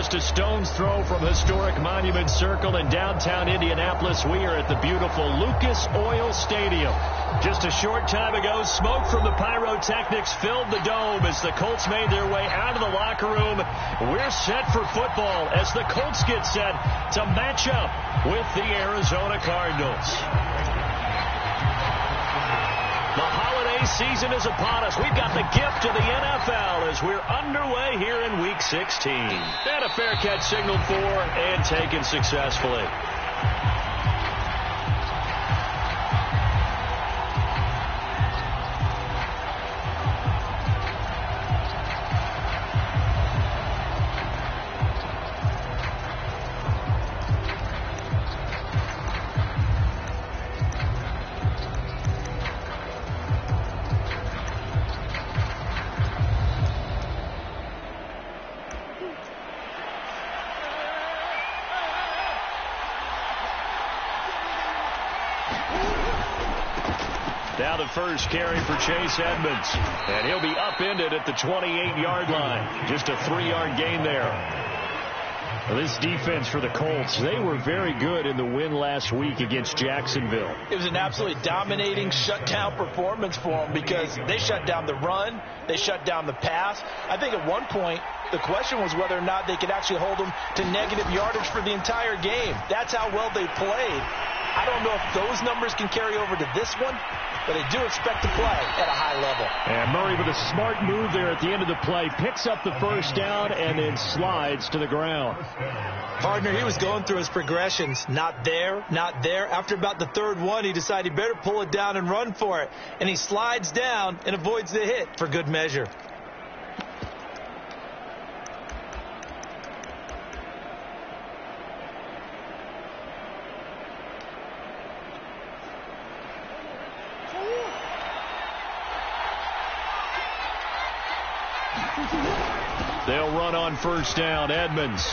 Just a stone's throw from historic Monument Circle in downtown Indianapolis. We are at the beautiful Lucas Oil Stadium. Just a short time ago, smoke from the pyrotechnics filled the dome as the Colts made their way out of the locker room. We're set for football as the Colts get set to match up with the Arizona Cardinals. The holiday season is upon us. We've got the gift of the NFL as we're underway here in Week 16. And a fair catch signaled for and taken successfully. Now the first carry for Chase Edmonds. And he'll be upended at the 28-yard line. Just a 3-yard gain there. Well, this defense for the Colts, they were very good in the win last week against Jacksonville. It was an absolutely dominating shutdown performance for them because they shut down the run, they shut down the pass. I think at one point the question was whether or not they could actually hold them to negative yardage for the entire game. That's how well they played. I don't know if those numbers can carry over to this one, but they do expect to play at a high level. And Murray with a smart move there at the end of the play, picks up the first down and then slides to the ground. Partner, he was going through his progressions. Not there, not there. After about the third one, he decided he better pull it down and run for it. And he slides down and avoids the hit for good measure. They'll run on first down. Edmonds.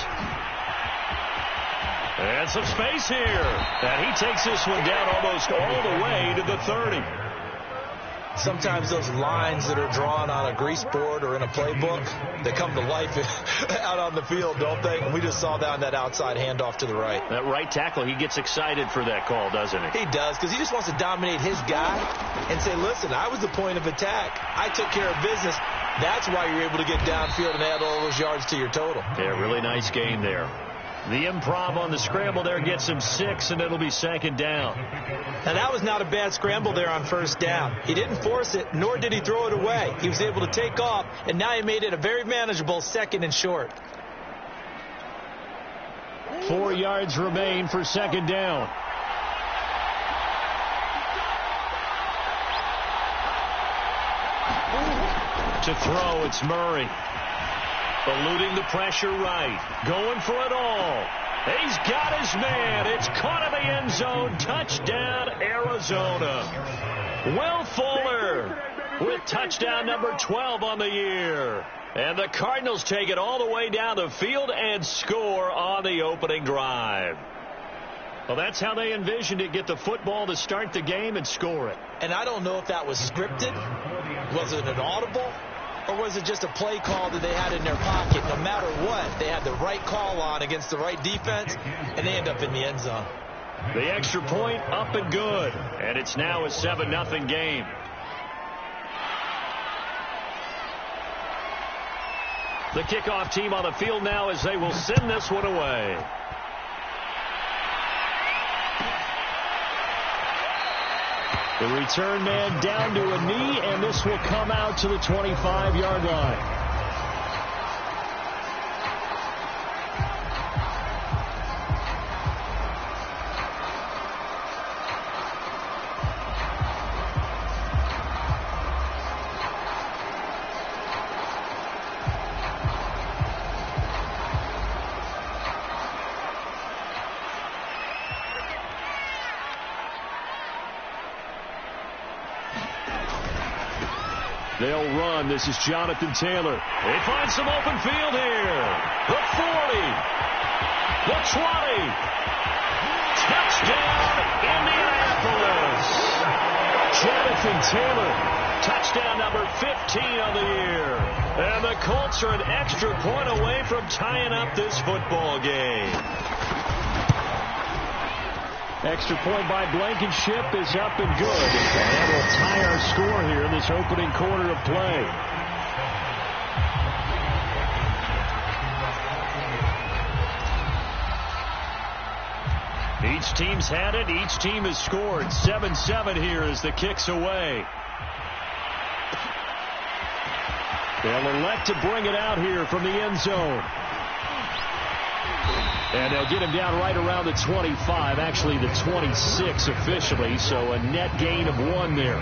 And some space here. And he takes this one down almost all the way to the 30. Sometimes those lines that are drawn on a grease board or in a playbook, they come to life out on the field, don't they? And we just saw that outside handoff to the right. That right tackle, he gets excited for that call, doesn't he? He does, because he just wants to dominate his guy and say, listen, I was the point of attack. I took care of business. That's why you're able to get downfield and add all those yards to your total. Yeah, really nice gain there. The improv on the scramble there gets him 6, and it'll be second down. Now, that was not a bad scramble there on first down. He didn't force it, nor did he throw it away. He was able to take off, and now he made it a very manageable second and short. 4 yards remain for second down. To throw, it's Murray. Eluding the pressure right. Going for it all. He's got his man. It's caught in the end zone. Touchdown, Arizona. Will Fuller with touchdown number 12 on the year. And the Cardinals take it all the way down the field and score on the opening drive. Well, that's how they envisioned it. Get the football to start the game and score it. And I don't know if that was scripted. Was it an audible? Or was it just a play call that they had in their pocket? No matter what, they had the right call on against the right defense, and they end up in the end zone. The extra point up and good. And it's now a 7-0 game. The kickoff team on the field now as they will send this one away. The return man down to a knee, and this will come out to the 25-yard line. They'll run. This is Jonathan Taylor. They find some open field here. The 40. The 20. Touchdown, Indianapolis. Jonathan Taylor. Touchdown number 15 on the year. And the Colts are an extra point away from tying up this football game. Extra point by Blankenship is up and good. And we'll tie our score here in this opening quarter of play. Each team's had it. Each team has scored. 7-7 here as the kick's away. They'll elect to bring it out here from the end zone. And they'll get him down right around the 25, actually the 26 officially, so a net gain of 1 there.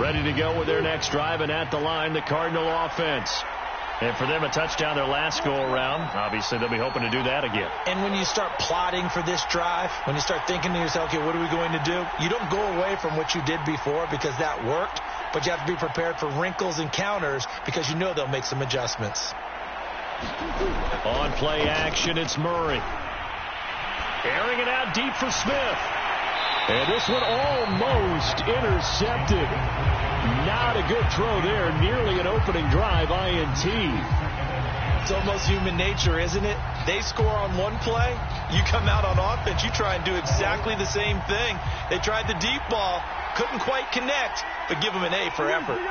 Ready to go with their next drive, and at the line, the Cardinal offense. And for them, a touchdown their last go-around. Obviously, they'll be hoping to do that again. And when you start plotting for this drive, when you start thinking to yourself, okay, what are we going to do? You don't go away from what you did before because that worked, but you have to be prepared for wrinkles and counters because you know they'll make some adjustments. On play action, it's Murray. Airing it out deep for Smith. And this one almost intercepted. Not a good throw there. Nearly an opening drive INT. It's almost human nature, isn't it? They score on one play. You come out on offense. You try and do exactly the same thing. They tried the deep ball. Couldn't quite connect, but give them an A for effort.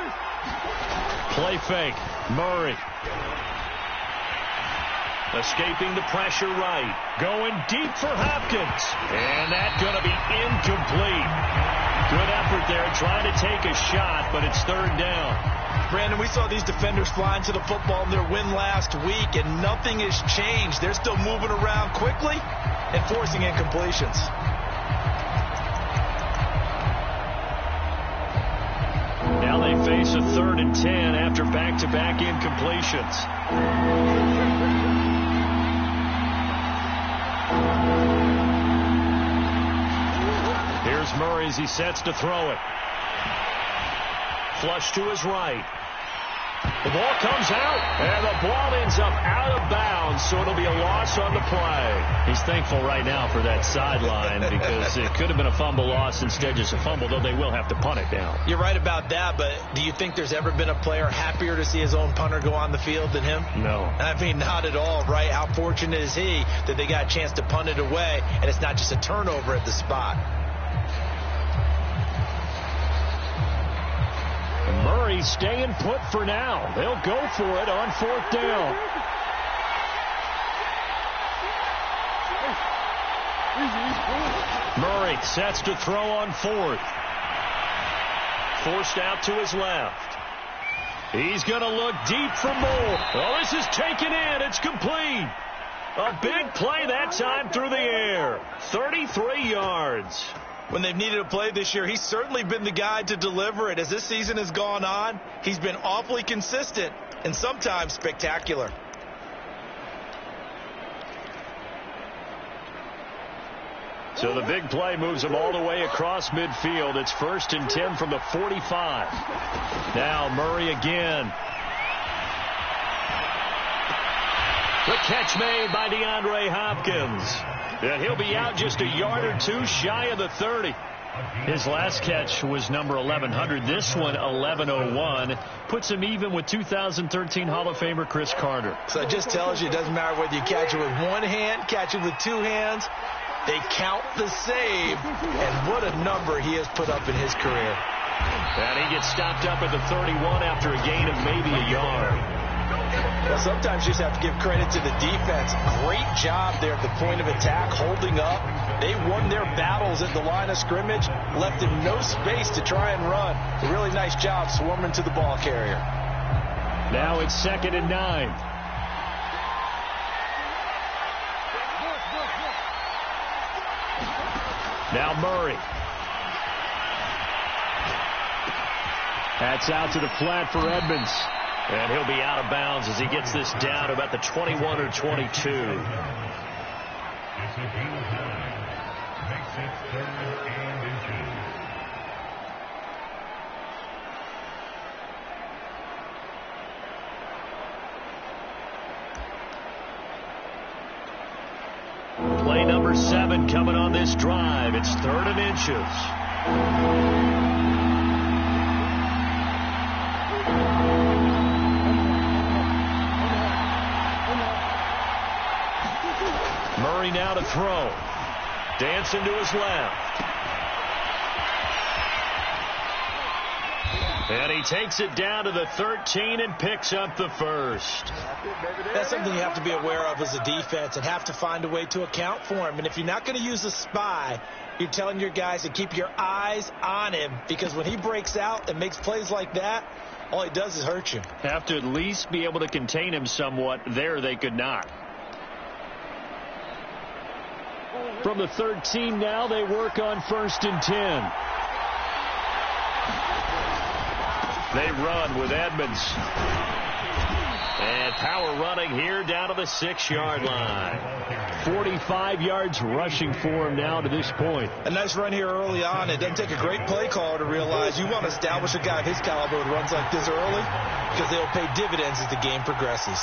Play fake. Murray. Escaping the pressure right. Going deep for Hopkins. And that's going to be incomplete. Good effort there trying to take a shot, but it's third down. Brandon, we saw these defenders flying to the football in their win last week, and nothing has changed. They're still moving around quickly and forcing incompletions. Now they face a 3rd and 10 after back-to-back incompletions. Here's Murray as he sets to throw it. Flush to his right. The ball comes out, and the ball ends up out of bounds, so it'll be a loss on the play. He's thankful right now for that sideline because it could have been a fumble loss, instead just a fumble, though they will have to punt it down. You're right about that, but do you think there's ever been a player happier to see his own punter go on the field than him? No. I mean, not at all, right? How fortunate is he that they got a chance to punt it away, and it's not just a turnover at the spot. Murray staying put for now. They'll go for it on 4th down. Murray sets to throw on 4th. Forced out to his left. He's going to look deep for more. Oh, this is taken in. It's complete. A big play that time through the air. 33 yards. When they've needed a play this year, he's certainly been the guy to deliver it. As this season has gone on, he's been awfully consistent and sometimes spectacular. So the big play moves him all the way across midfield. It's 1st and 10 from the 45. Now Murray again. The catch made by DeAndre Hopkins. And he'll be out just a yard or two shy of the 30. His last catch was number 1100. This one, 1101. Puts him even with 2013 Hall of Famer Chris Carter. So it just tells you it doesn't matter whether you catch it with one hand, catch it with 2 hands. They count the save. And what a number he has put up in his career. And he gets stopped up at the 31 after a gain of maybe a yard. Well, sometimes you just have to give credit to the defense. Great job there at the point of attack, holding up. They won their battles at the line of scrimmage, left him no space to try and run. A really nice job swarming to the ball carrier. Now it's 2nd and 9. Now Murray. That's out to the flat for Edmonds. And he'll be out of bounds as he gets this down to about the 21 or 22. Play Play number 7 coming on this drive. It's 3rd and inches. Murray now to throw. Dancing to his left. And he takes it down to the 13 and picks up the first. That's something you have to be aware of as a defense and have to find a way to account for him. And if you're not going to use a spy, you're telling your guys to keep your eyes on him, because when he breaks out and makes plays like that, all he does is hurt you. Have to at least be able to contain him somewhat. There they could not. From the 13 now, they work on 1st and 10. They run with Edmonds. And power running here down to the 6-yard line. 45 yards rushing for him now to this point. A nice run here early on. It doesn't take a great play caller to realize you want to establish a guy of his caliber who runs like this early, because they'll pay dividends as the game progresses.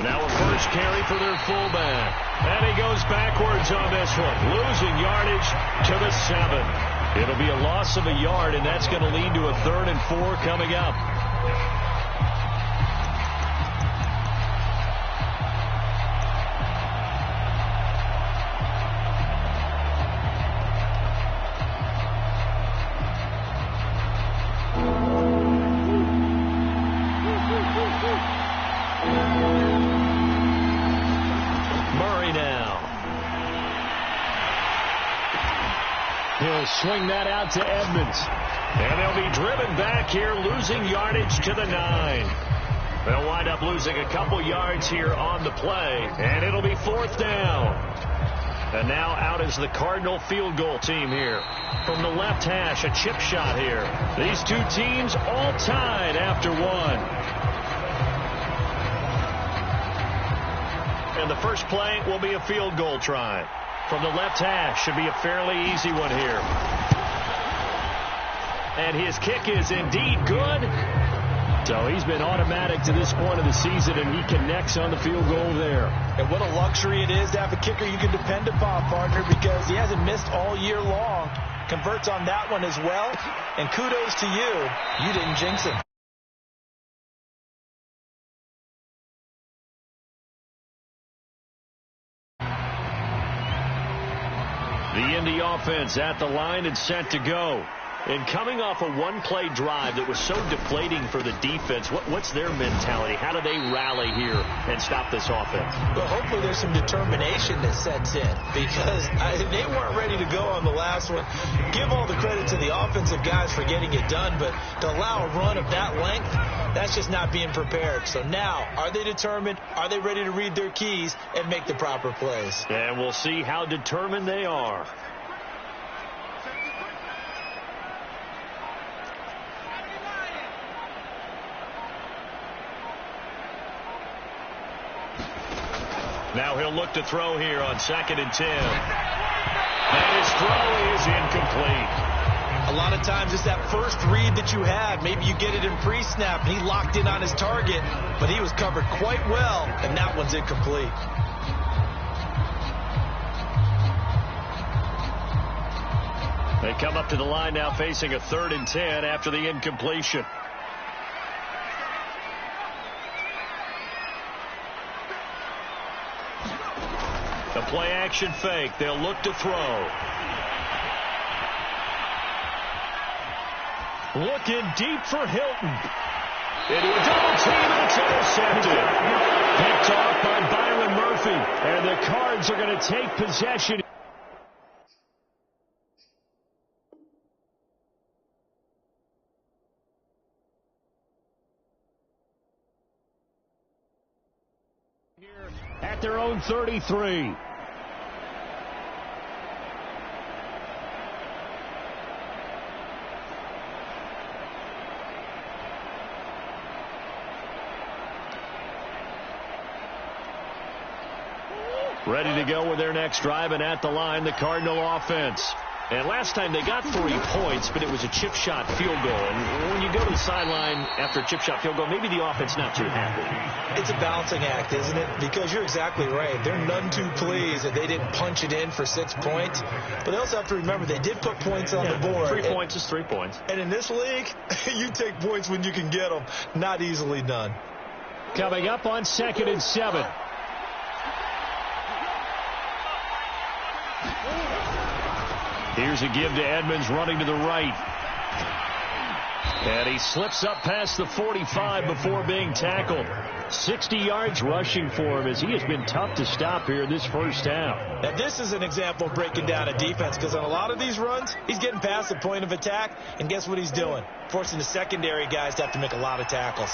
Now a first carry for their fullback. And he goes backwards on this one, losing yardage to the 7. It'll be a loss of a yard, and that's going to lead to a 3rd and 4 coming up. He'll swing that out to Edmonds. And they'll be driven back here, losing yardage to the 9. They'll wind up losing a couple yards here on the play, and it'll be 4th down. And now out is the Cardinal field goal team here. From the left hash, a chip shot here. These two teams all tied after 1. And the first play will be a field goal try. From the left hash, should be a fairly easy one here. And his kick is indeed good. So he's been automatic to this point of the season, and he connects on the field goal there. And what a luxury it is to have a kicker you can depend upon, partner, because he hasn't missed all year long. Converts on that one as well. And kudos to you. You didn't jinx him. The Indy offense at the line and set to go. And coming off a one-play drive that was so deflating for the defense, what's their mentality? How do they rally here and stop this offense? Well, hopefully there's some determination that sets in, because they weren't ready to go on the last one. Give all the credit to the offensive guys for getting it done, but to allow a run of that length, that's just not being prepared. So now, are they determined? Are they ready to read their keys and make the proper plays? And we'll see how determined they are. Now he'll look to throw here on 2nd and 10. And his throw is incomplete. A lot of times it's that first read that you had. Maybe you get it in pre-snap, and he locked in on his target, but he was covered quite well, and that one's incomplete. They come up to the line now facing a 3rd and 10 after the incompletion. The play-action fake. They'll look to throw. Looking deep for Hilton. Into a double team, and it's intercepted. Picked off by Byron Murphy. And the Cards are going to take possession. At their own 33. Ready to go with their next drive, and at the line, the Cardinal offense. And last time they got 3 points, but it was a chip shot field goal. And when you go to the sideline after a chip shot field goal, maybe the offense not too happy. It's a balancing act, isn't it? Because you're exactly right. They're none too pleased that they didn't punch it in for 6 points. But they also have to remember they did put points on the board. 3 points is 3 points. And in this league, you take points when you can get them. Not easily done. Coming up on 2nd and 7. Here's a give to Edmonds running to the right. And he slips up past the 45 before being tackled. 60 yards rushing for him as he has been tough to stop here in this first half. Now, this is an example of breaking down a defense because on a lot of these runs, he's getting past the point of attack, and guess what he's doing? Forcing the secondary guys to have to make a lot of tackles.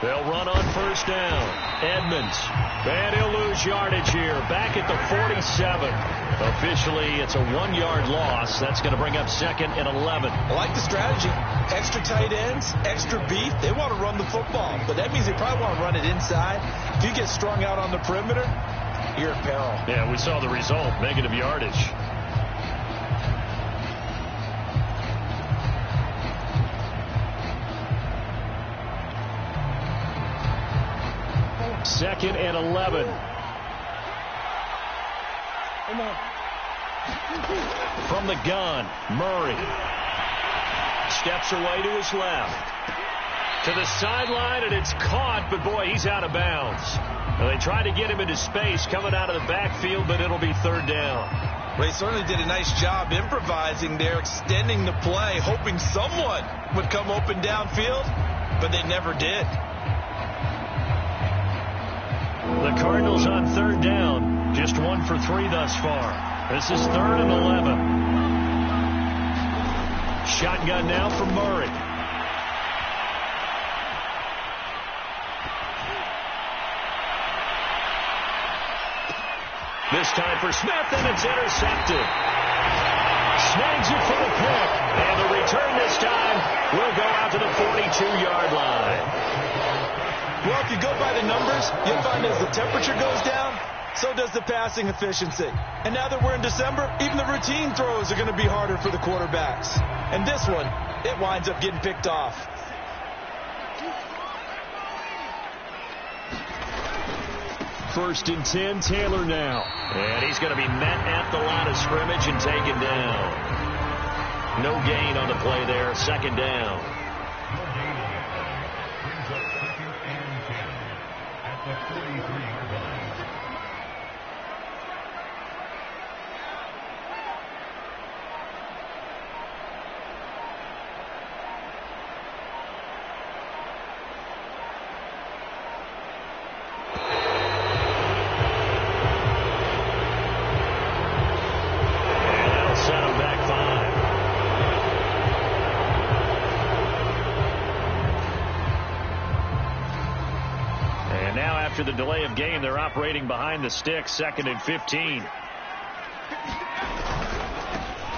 They'll run on first down. Edmonds. And he'll lose yardage here. Back at the 47. Officially, it's a 1-yard loss. That's going to bring up 2nd and 11. I like the strategy. Extra tight ends, extra beef. They want to run the football, but that means they probably want to run it inside. If you get strung out on the perimeter, you're in peril. Yeah, we saw the result. Negative yardage. Second and 11. From the gun, Murray steps away to his left. To the sideline, and it's caught, but boy, he's out of bounds. Well, they tried to get him into space coming out of the backfield, but it'll be 3rd down. Well, he certainly did a nice job improvising there, extending the play, hoping someone would come open downfield, but they never did. The Cardinals on 3rd down. Just 1 for 3 thus far. This is 3rd and 11. Shotgun now for Murray. This time for Smith, and it's intercepted. Snags it for the pick. And the return this time will go out to the 42-yard line. Well, if you go by the numbers, you'll find as the temperature goes down, so does the passing efficiency. And now that we're in December, even the routine throws are going to be harder for the quarterbacks. And this one, it winds up getting picked off. First and 10, Taylor now. And he's going to be met at the line of scrimmage and taken down. No gain on the play there. 2nd down. After the delay of game, they're operating behind the sticks. 2nd and 15.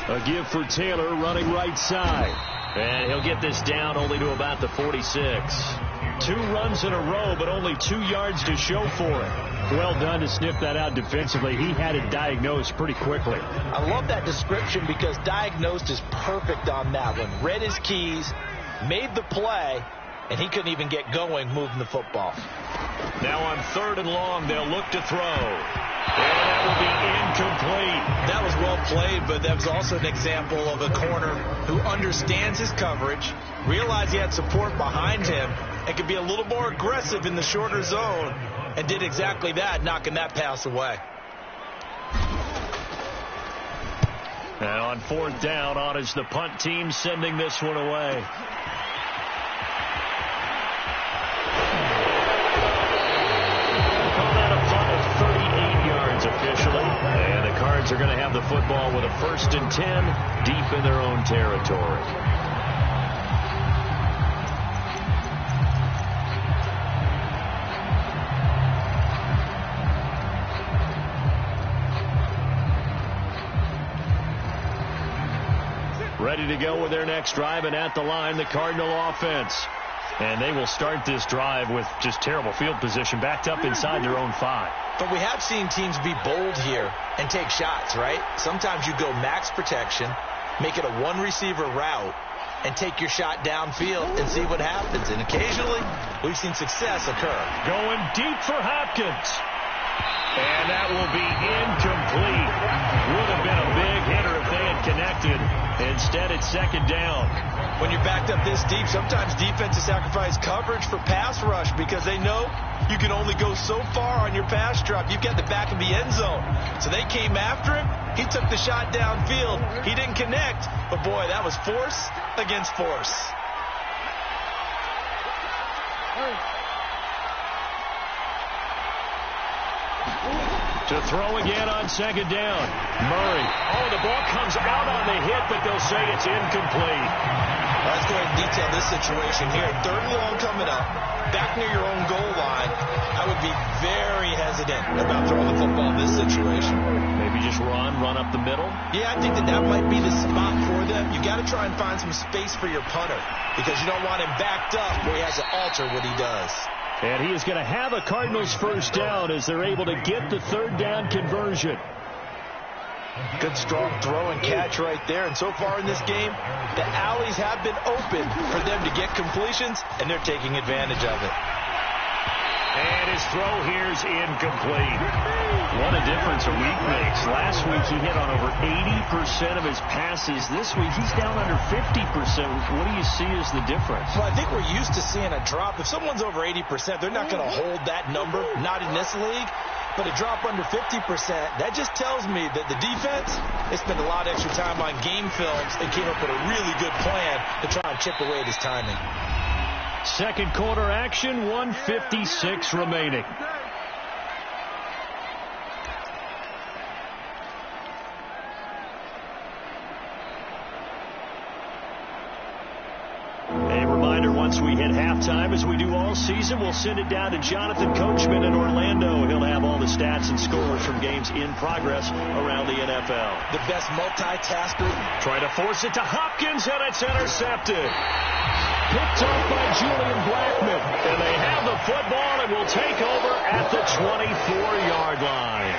A give for Taylor running right side. And he'll get this down only to about the 46. 2 runs in a row, but only 2 yards to show for it. Well done to sniff that out defensively. He had it diagnosed pretty quickly. I love that description because diagnosed is perfect on that one. Read his keys, made the play, and he couldn't even get going moving the football. Now on 3rd and long, they'll look to throw. And that will be incomplete. That was well played, but that was also an example of a corner who understands his coverage, realized he had support behind him, and could be a little more aggressive in the shorter zone, and did exactly that, knocking that pass away. And on 4th down, on is the punt team sending this one away. Officially, and the Cards are going to have the football with a 1st and 10 deep in their own territory. ready to go with their next drive, and at the line, the Cardinal offense. And they will start this drive with just terrible field position, backed up inside their own 5. But we have seen teams be bold here and take shots, right? Sometimes you go max protection, make it a one-receiver route, and take your shot downfield and see what happens. And occasionally, we've seen success occur. Going deep for Hopkins. And that will be incomplete. Would have been a big hitter if they had connected. Instead, it's second down. When you're backed up this deep, sometimes defenses sacrifice coverage for pass rush because they know you can only go so far on your pass drop. You've got the back of the end zone. So they came after him. He took the shot downfield. He didn't connect. But, boy, that was force against force. To throw again on second down. Murray. Oh, the ball comes out on the hit, but they'll say it's incomplete. Let's go ahead and detail this situation here. Third and long coming up, back near your own goal line. I would be very hesitant about throwing the football in this situation. Maybe just run up the middle? Yeah, I think that might be the spot for them. You've got to try and find some space for your punter because you don't want him backed up where he has to alter what he does. And he is going to have a Cardinals first down as they're able to get the third down conversion. Good strong throw and catch right there. And so far in this game, the alleys have been open for them to get completions, and they're taking advantage of it. And his throw here's incomplete. What a difference a week makes. Last week he hit on over 80% of his passes. This week he's down under 50%. What do you see as the difference? Well, I think we're used to seeing a drop. If someone's over 80%, they're not going to hold that number, not in this league. But a drop under 50%, that just tells me that the defense, they spent a lot of extra time on game films and came up with a really good plan to try and chip away at his timing. Second quarter action, 1:56 remaining. A reminder, once we hit halftime, as we do all season, we'll send it down to Jonathan Coachman in Orlando. He'll have all the stats and scores from games in progress around the NFL. The best multitasker. Trying to force it to Hopkins, and it's intercepted. Picked off by Julian Blackmon. And they have the football and will take over at the 24-yard line.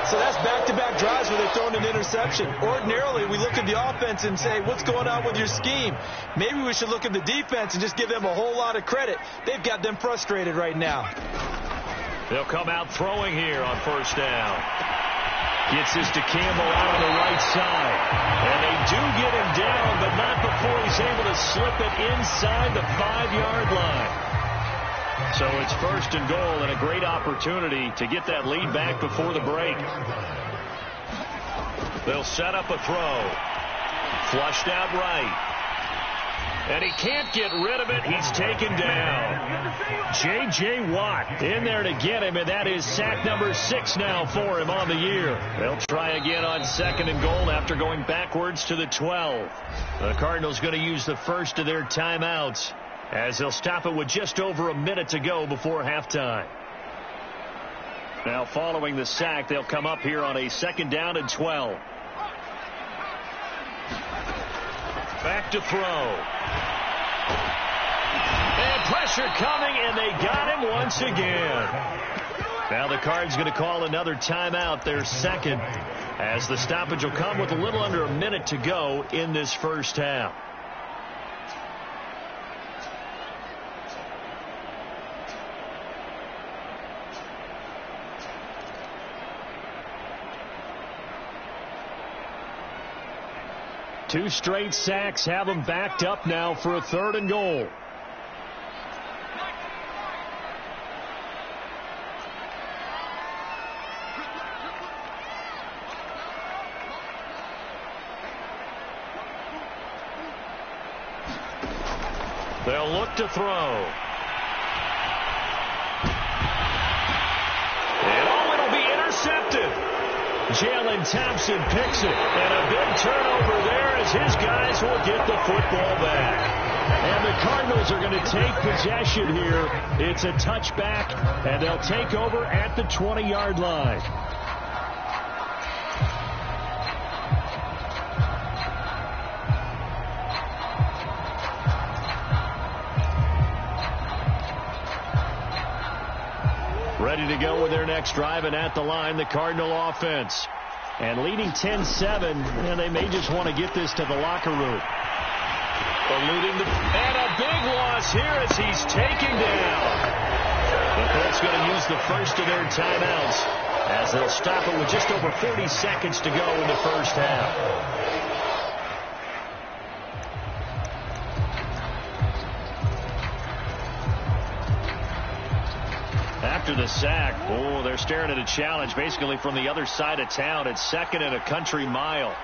So that's back-to-back drives where they've thrown an interception. Ordinarily, we look at the offense and say, what's going on with your scheme? Maybe we should look at the defense and just give them a whole lot of credit. They've got them frustrated right now. They'll come out throwing here on first down. Gets this to Campbell out on the right side. And they do get him down, but not before he's able to slip it inside the 5-yard line. So it's first and goal and a great opportunity to get that lead back before the break. They'll set up a throw. Flushed out right. And he can't get rid of it. He's taken down. J.J. Watt in there to get him, and that is sack number 6 now for him on the year. They'll try again on second and goal after going backwards to the 12. The Cardinals going to use the first of their timeouts as they'll stop it with just over a minute to go before halftime. Now following the sack, they'll come up here on a second down and 12. Back to throw. And pressure coming, and they got him once again. Now the Cards going to call another timeout, their second, as the stoppage will come with a little under a minute to go in this first half. Two straight sacks have them backed up now for a third and goal. They'll look to throw. And it'll be intercepted. Jalen Thompson picks it, and a big turnover there as his guys will get the football back. And the Cardinals are going to take possession here. It's a touchback, and they'll take over at the 20-yard line. Ready to go with their next drive, and at the line, the Cardinal offense. And leading 10-7, and they may just want to get this to the locker room. And a big loss here as he's taken down. The Colts going to use the first of their timeouts as they'll stop it with just over 40 seconds to go in the first half. After the sack, they're staring at a challenge basically from the other side of town. It's 2nd and a country mile.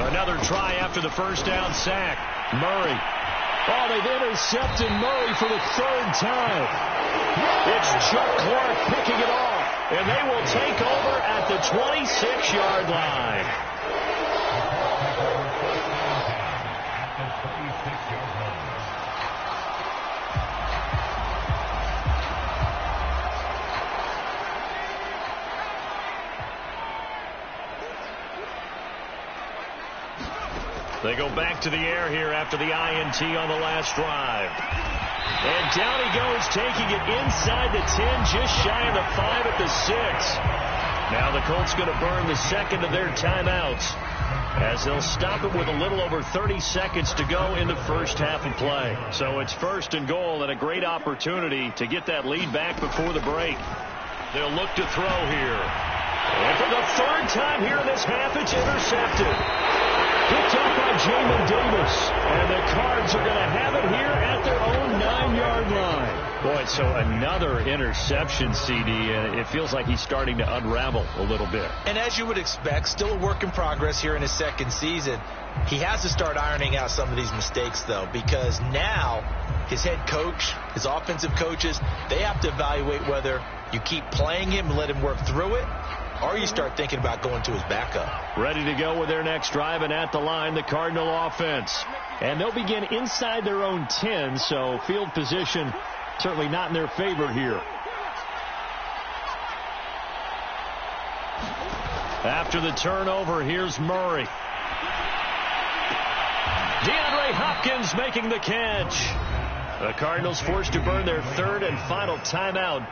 Another try after the first down sack. Murray. They've intercepted Murray for the 3rd time. It's Chuck Clark picking it off, and they will take over at the 26-yard line. They go back to the air here after the INT on the last drive. And down he goes, taking it inside the 10, just shy of the 5 at the 6. Now the Colts going to burn the second of their timeouts as they'll stop it with a little over 30 seconds to go in the first half of play. So it's 1st and goal, and a great opportunity to get that lead back before the break. They'll look to throw here. And for the 3rd time here in this half, it's intercepted. Picked up by Jamin Davis. And the Cards are going to have it here at their own 9-yard line. Boy, so another interception, CD, and it feels like he's starting to unravel a little bit. And as you would expect, still a work in progress here in his 2nd season. He has to start ironing out some of these mistakes, though, because now his head coach, his offensive coaches, they have to evaluate whether you keep playing him and let him work through it, or you start thinking about going to his backup. Ready to go with their next drive, and at the line, the Cardinal offense. And they'll begin inside their own 10, so field position certainly not in their favor here. After the turnover, here's Murray. DeAndre Hopkins making the catch. The Cardinals forced to burn their 3rd and final timeout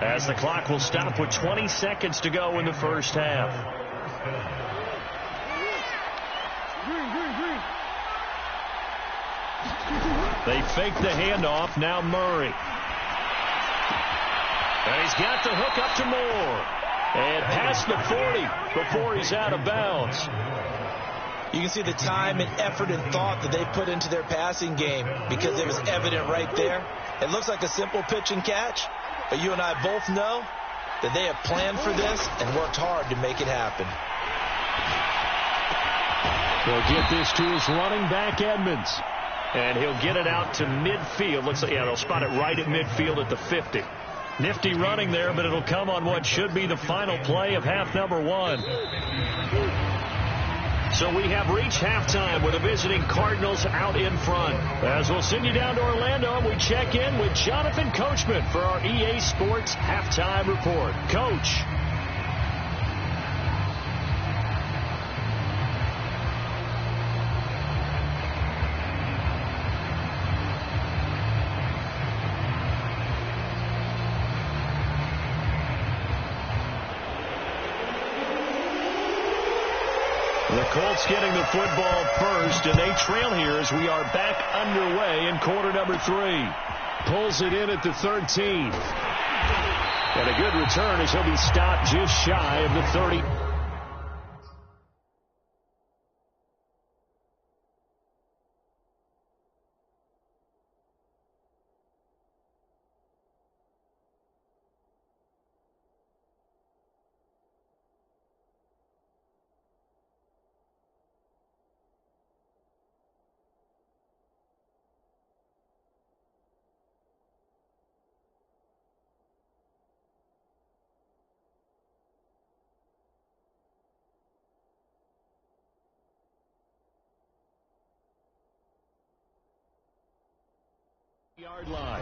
as the clock will stop with 20 seconds to go in the first half. They fake the handoff. Now Murray. And he's got the hook up to Moore. And past the 40 before he's out of bounds. You can see the time and effort and thought that they put into their passing game because it was evident right there. It looks like a simple pitch and catch, but you and I both know that they have planned for this and worked hard to make it happen. They'll get this to his running back, Edmonds. And he'll get it out to midfield. Looks like, they'll spot it right at midfield at the 50. Nifty running there, but it'll come on what should be the final play of half number 1. So we have reached halftime with the visiting Cardinals out in front. As we'll send you down to Orlando, we check in with Jonathan Coachman for our EA Sports Halftime Report. Coach. The Colts getting the football first, and they trail here as we are back underway in quarter number 3. Pulls it in at the 13. And a good return as he'll be stopped just shy of the 30. Yard line.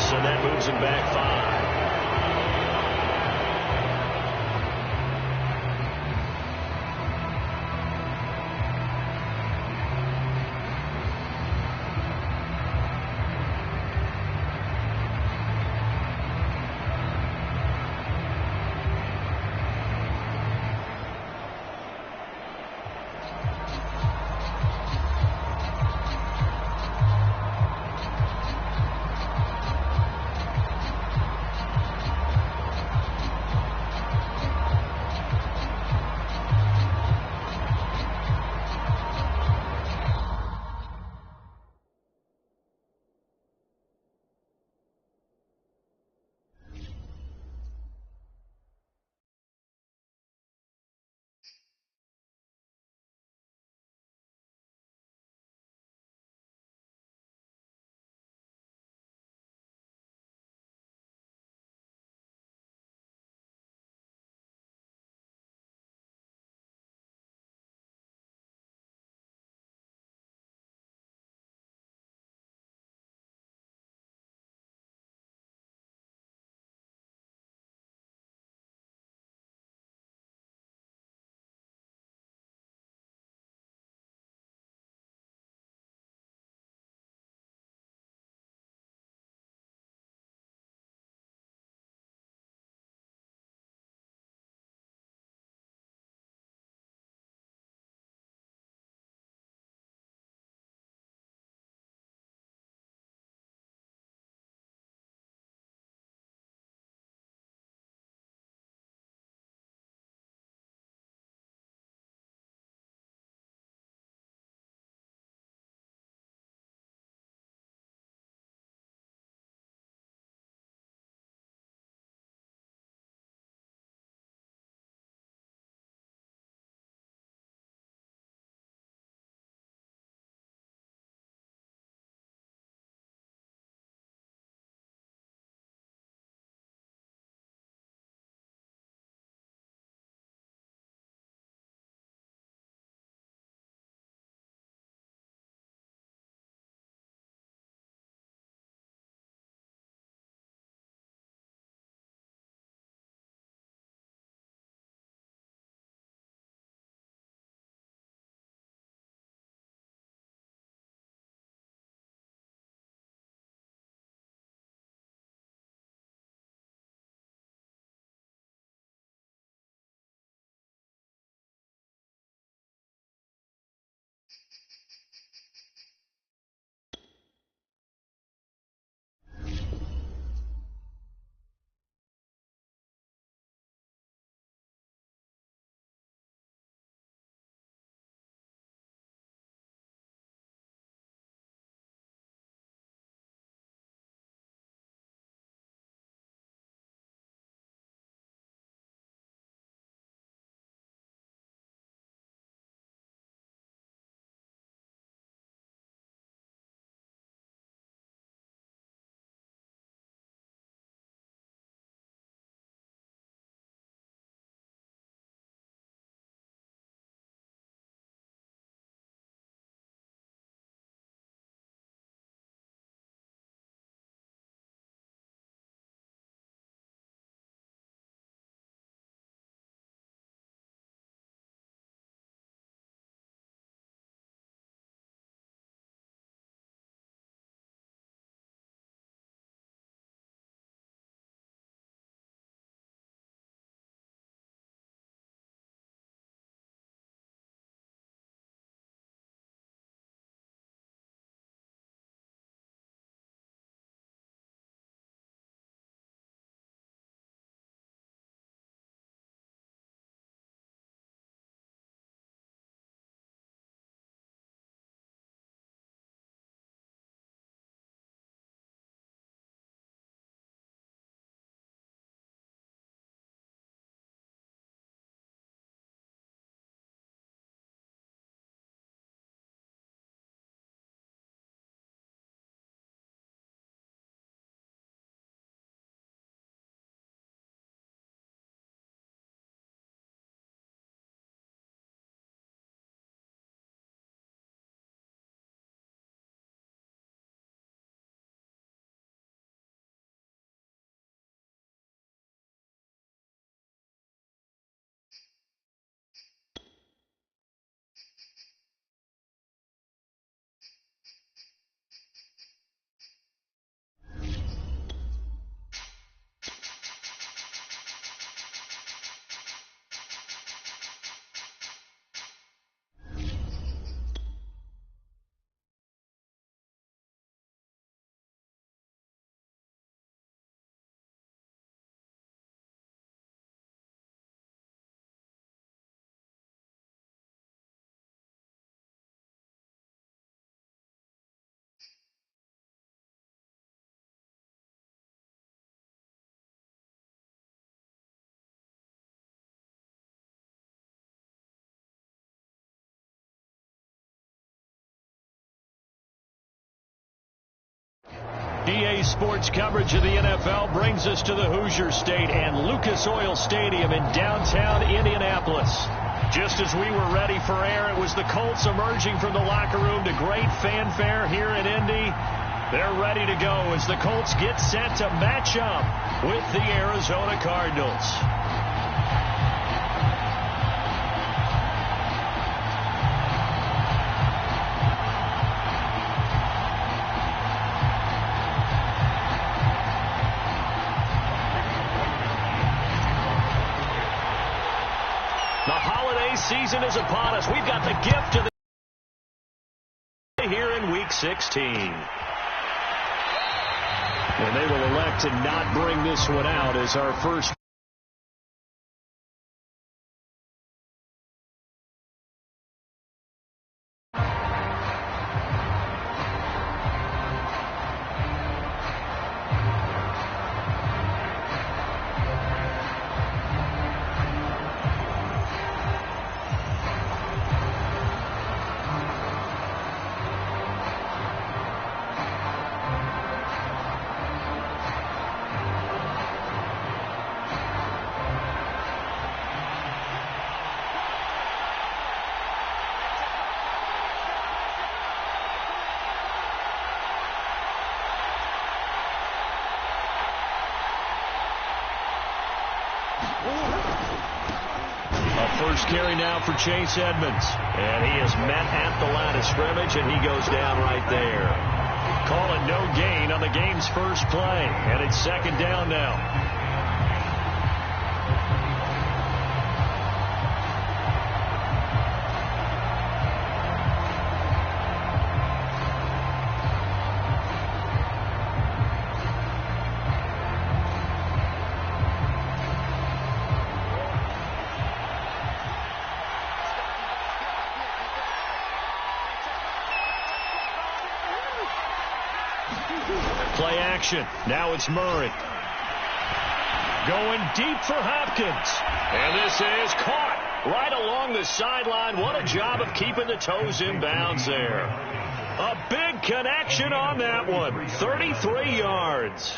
loss, and that moves him back 5. EA Sports coverage of the NFL brings us to the Hoosier State and Lucas Oil Stadium in downtown Indianapolis. Just as we were ready for air, it was the Colts emerging from the locker room to great fanfare here in Indy. They're ready to go as the Colts get set to match up with the Arizona Cardinals. The holiday season is upon us. We've got the gift of the here in Week 16. And they will elect to not bring this one out as our first. First carry now for Chase Edmonds. And he is met at the line of scrimmage, and he goes down right there. Call it no gain on the game's first play. And it's second down now. Play action. Now it's Murray. Going deep for Hopkins. And this is caught right along the sideline. What a job of keeping the toes in bounds there. A big connection on that one. 33 yards.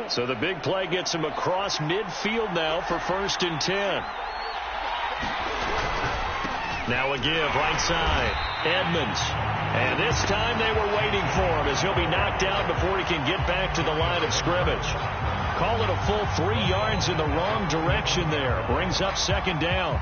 So the big play gets him across midfield now for 1st and 10. Now a give right side. Edmonds. And this time they were waiting for him as he'll be knocked down before he can get back to the line of scrimmage. Call it a full 3 yards in the wrong direction there. Brings up second down.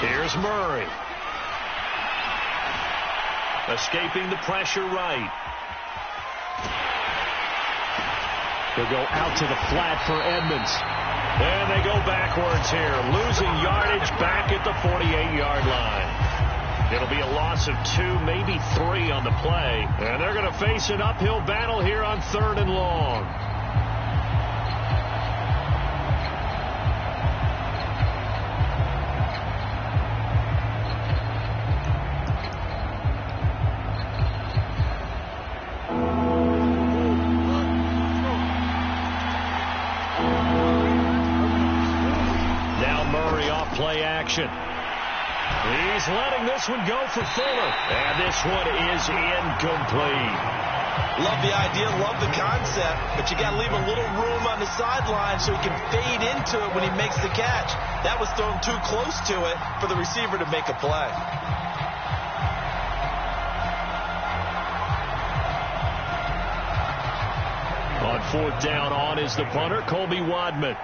Here's Murray. Escaping the pressure right. They'll go out to the flat for Edmonds. And they go backwards here. Losing yardage back at the 48-yard line. It'll be a loss of 2, maybe 3 on the play. And they're going to face an uphill battle here on 3rd and long. Play action. He's letting this one go for Fuller. And this one is incomplete. Love the idea, love the concept, but you got to leave a little room on the sideline so he can fade into it when he makes the catch. That was thrown too close to it for the receiver to make a play. On 4th down, on is the punter, Colby Wadman.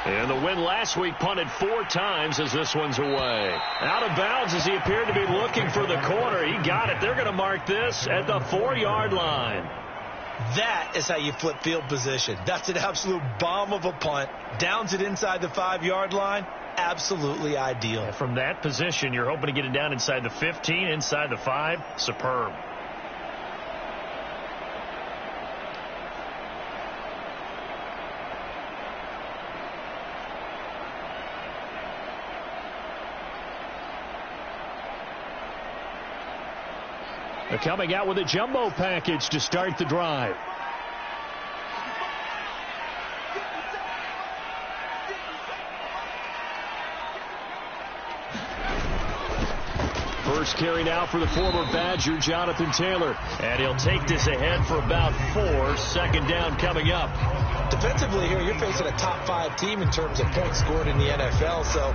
And the win last week punted 4 times as this one's away. Out of bounds as he appeared to be looking for the corner. He got it. They're going to mark this at the 4-yard line. That is how you flip field position. That's an absolute bomb of a punt. Downs it inside the 5-yard line. Absolutely ideal. And from that position, you're hoping to get it down inside the 15, inside the 5. Superb. They're coming out with a jumbo package to start the drive. First carry now for the former Badger, Jonathan Taylor. And he'll take this ahead for about 4. Second down coming up. Defensively here, you're facing a top 5 team in terms of points scored in the NFL. So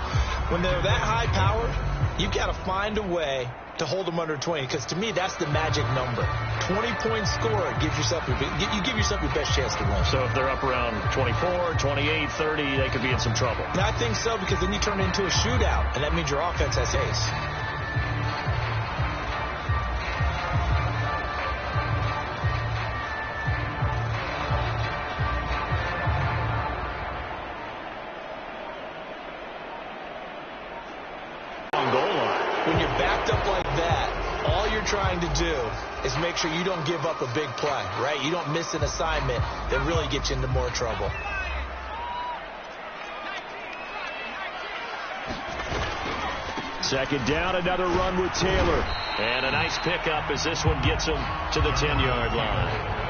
when they're that high powered, you've got to find a way to hold them under 20, because to me that's the magic number. 20 points scored, you give yourself your best chance to win. So if they're up around 24, 28, 30, they could be in some trouble. And I think so, because then you turn it into a shootout, and that means your offense has ace. When you're backed up like that, all you're trying to do is make sure you don't give up a big play, right? You don't miss an assignment that really gets you into more trouble. Second down, another run with Taylor. And a nice pickup as this one gets him to the 10-yard line.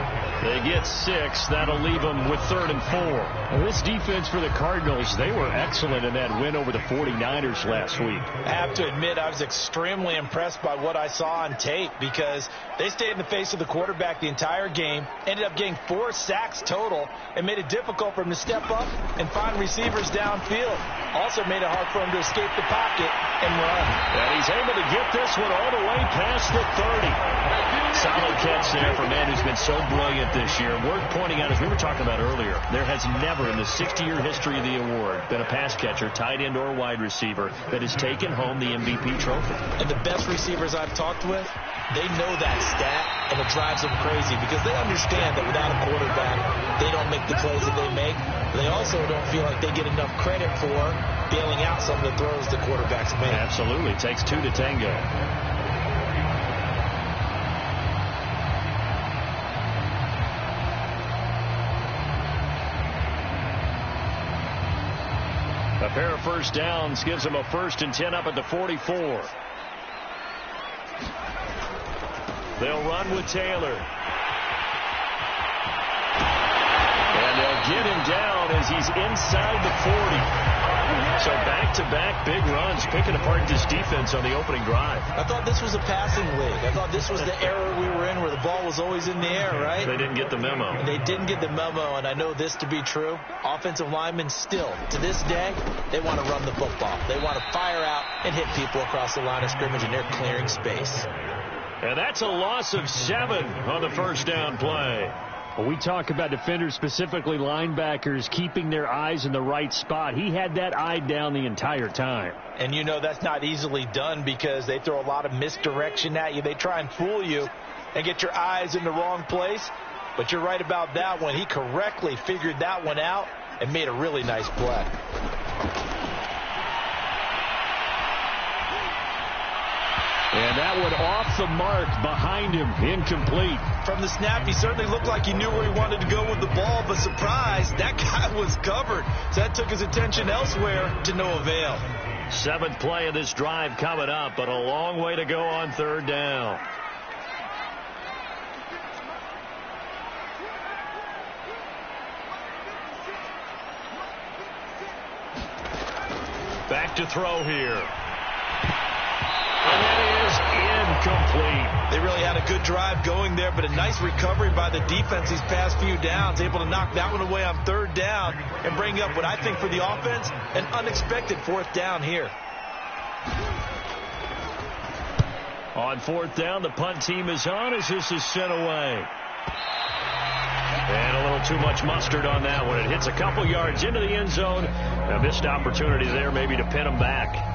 They get 6. That'll leave them with 3rd and 4. Well, this defense for the Cardinals, they were excellent in that win over the 49ers last week. I have to admit, I was extremely impressed by what I saw on tape, because they stayed in the face of the quarterback the entire game, ended up getting 4 sacks total, and made it difficult for him to step up and find receivers downfield. Also made it hard for him to escape the pocket and run. And he's able to get this one all the way past the 30. Solid catch there for a man who's been so brilliant this year. Worth pointing out, as we were talking about earlier, there has never in the 60-year history of the award been a pass catcher, tight end or wide receiver that has taken home the MVP trophy. And the best receivers I've talked with, they know that stat, and it drives them crazy, because they understand that without a quarterback, they don't make the plays that they make. They also don't feel like they get enough credit for bailing out some of the throws the quarterbacks make. Absolutely. It takes 2 to tango. A pair of first downs gives them a 1st and 10 up at the 44. They'll run with Taylor. And they'll get him down as he's inside the 40. So back-to-back big runs, picking apart this defense on the opening drive. I thought this was a passing league. I thought this was the era we were in where the ball was always in the air, right? They didn't get the memo. They didn't get the memo, and I know this to be true. Offensive linemen still, to this day, they want to run the football. They want to fire out and hit people across the line of scrimmage, and they're clearing space. And that's a loss of 7 on the first down play. Well, we talk about defenders, specifically linebackers, keeping their eyes in the right spot. He had that eye down the entire time. And you know that's not easily done, because they throw a lot of misdirection at you. They try and fool you and get your eyes in the wrong place. But you're right about that one. He correctly figured that one out and made a really nice play. And that one off the mark behind him, incomplete. From the snap, he certainly looked like he knew where he wanted to go with the ball, but surprise, that guy was covered. So that took his attention elsewhere to no avail. 7th play of this drive coming up, but a long way to go on 3rd down. Back to throw here. And it is incomplete. They really had a good drive going there, but a nice recovery by the defense these past few downs, able to knock that one away on 3rd down and bring up what I think for the offense, an unexpected 4th down here. On 4th down, the punt team is on as this is sent away. And a little too much mustard on that one. It hits a couple yards into the end zone. A missed opportunity there maybe to pin them back.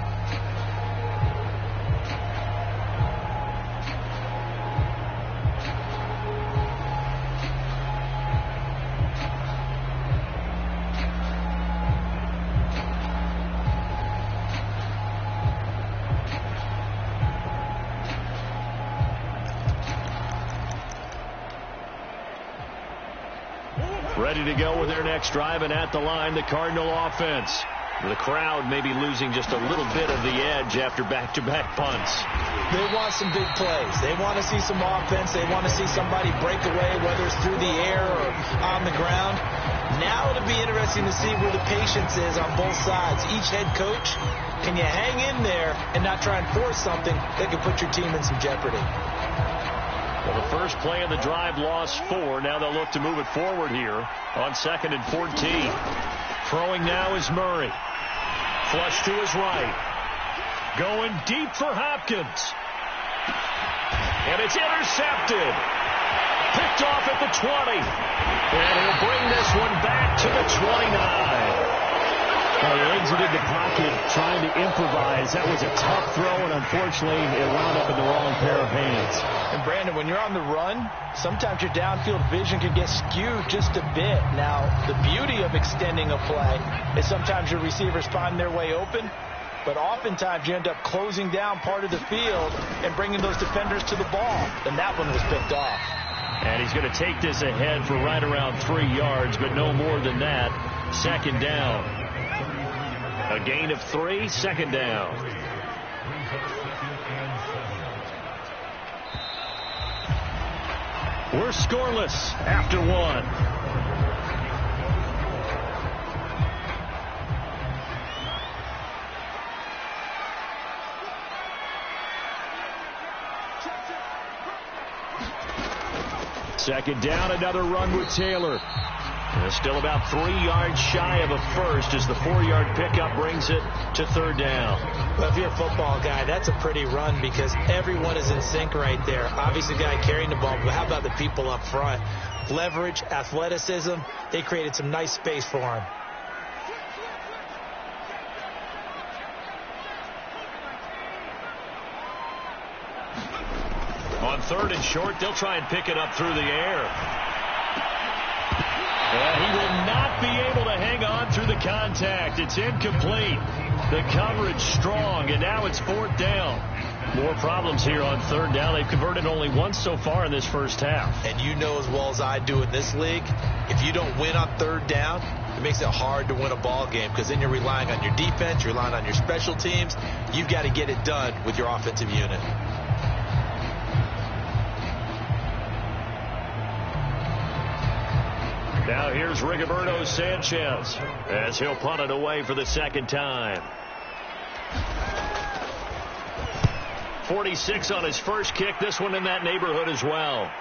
Ready to go with their next drive, and at the line, the Cardinal offense. The crowd may be losing just a little bit of the edge after back-to-back punts. They want some big plays. They want to see some offense. They want to see somebody break away, whether it's through the air or on the ground. Now it'll be interesting to see where the patience is on both sides. Each head coach, can you hang in there and not try and force something that could put your team in some jeopardy? Well, the first play of the drive lost 4. Now they'll look to move it forward here on 2nd and 14. Throwing now is Murray. Flush to his right. Going deep for Hopkins. And it's intercepted. Picked off at the 20. And he'll bring this one back to the 29. Well, he exited the pocket trying to improvise. That was a tough throw, and unfortunately, it wound up in the wrong pair of hands. And, Brandon, when you're on the run, sometimes your downfield vision can get skewed just a bit. Now, the beauty of extending a play is sometimes your receivers find their way open, but oftentimes you end up closing down part of the field and bringing those defenders to the ball. And that one was picked off. And he's going to take this ahead for right around 3 yards, but no more than that. 2nd down. A gain of 3, 2nd down. We're scoreless after 1. Second down, another run with Taylor. Still about 3 yards shy of a first as the 4-yard pickup brings it to 3rd down. Well, if you're a football guy, that's a pretty run because everyone is in sync right there. Obviously, the guy carrying the ball, but how about the people up front? Leverage, athleticism, they created some nice space for him. On 3rd and short, they'll try and pick it up through the air. He will not be able to hang on through the contact. It's incomplete. The coverage strong, and now it's 4th down. More problems here on 3rd down. They've converted only once so far in this first half. And you know as well as I do in this league, if you don't win on 3rd down, it makes it hard to win a ball game because then you're relying on your defense, you're relying on your special teams. You've got to get it done with your offensive unit. Now here's Rigoberto Sanchez as he'll punt it away for the 2nd time. 46 on his first kick. This one in that neighborhood as well.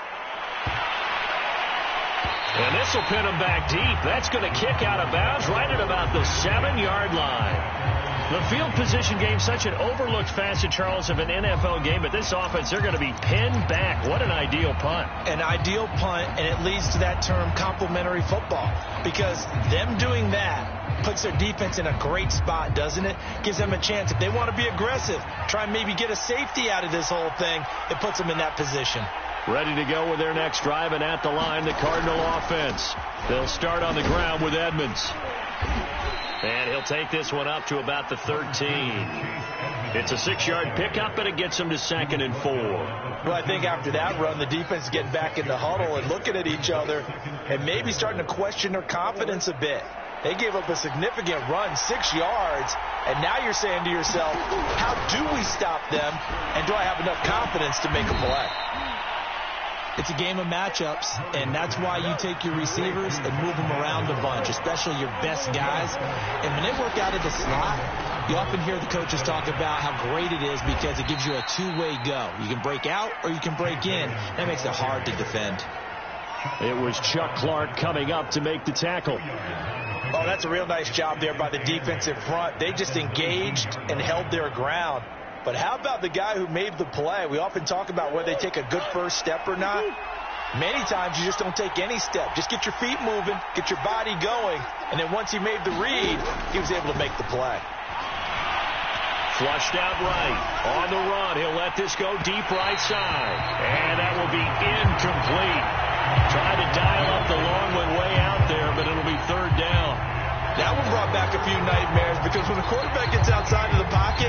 And this will pin him back deep. That's going to kick out of bounds right at about the 7-yard line. The field position game, such an overlooked facet, Charles, of an NFL game, but this offense, they're going to be pinned back. What an ideal punt. An ideal punt, and it leads to that term complementary football, because them doing that puts their defense in a great spot, doesn't it? Gives them a chance. If they want to be aggressive, try and maybe get a safety out of this whole thing, it puts them in that position. Ready to go with their next drive, and at the line, the Cardinal offense. They'll start on the ground with Edmonds. And he'll take this one up to about the 13. It's a 6-yard pickup, and it gets him to 2nd and 4. Well, I think after that run, the defense is getting back in the huddle and looking at each other and maybe starting to question their confidence a bit. They gave up a significant run, 6 yards, and now you're saying to yourself, how do we stop them, and do I have enough confidence to make a play? It's a game of matchups, and that's why you take your receivers and move them around a bunch, especially your best guys. And when they work out of the slot, you often hear the coaches talk about how great it is because it gives you a two-way go. You can break out or you can break in. That makes it hard to defend. It was Chuck Clark coming up to make the tackle. Oh, that's a real nice job there by the defense in front. They just engaged and held their ground. But how about the guy who made the play? We often talk about whether they take a good first step or not. Many times you just don't take any step. Just get your feet moving, get your body going, and then once he made the read, he was able to make the play. Flushed out right. On the run, he'll let this go deep right side. And that will be incomplete. Tried to dial up the long one way out there, but it'll be 3rd down. That one brought back a few nightmares because when the quarterback gets outside of the pocket,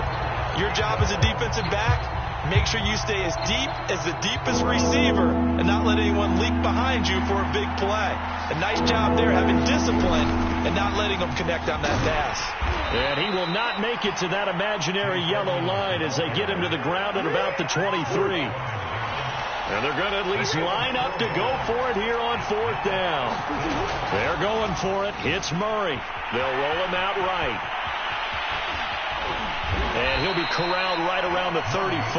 your job as a defensive back Make sure you stay as deep as the deepest receiver and not let anyone leak behind you for a big play. A nice job there having discipline and not letting them connect on that pass. And he will not make it to that imaginary yellow line as they get him to the ground at about the 23. And they're going to at least line up to go for it here on fourth down. They're going for it. It's Murray. They'll roll him out right. And he'll be corralled right around the 34.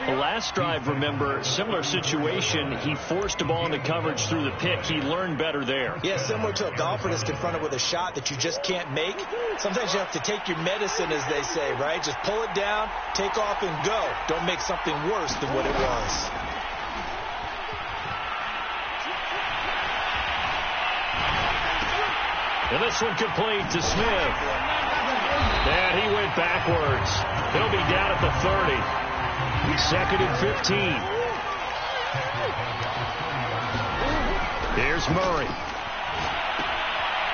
The last drive, remember, similar situation. He forced a ball into coverage through the pick. He learned better there. Yeah, similar to a golfer that's confronted with a shot that you just can't make. Sometimes you have to take your medicine, as they say, right? Just pull it down, take off, and go. Don't make something worse than what it was. And this one complete to Smith. And he went backwards. He'll be down at the 30. Second and 15. Here's Murray.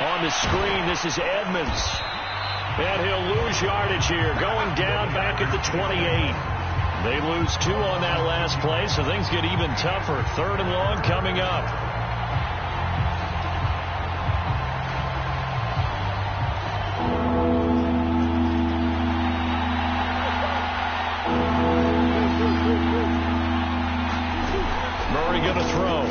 On the screen, this is Edmonds. And he'll lose yardage here. Going down back at the 28. They lose 2 on that last play, so things get even tougher. Third and long coming up. Murray going to throw.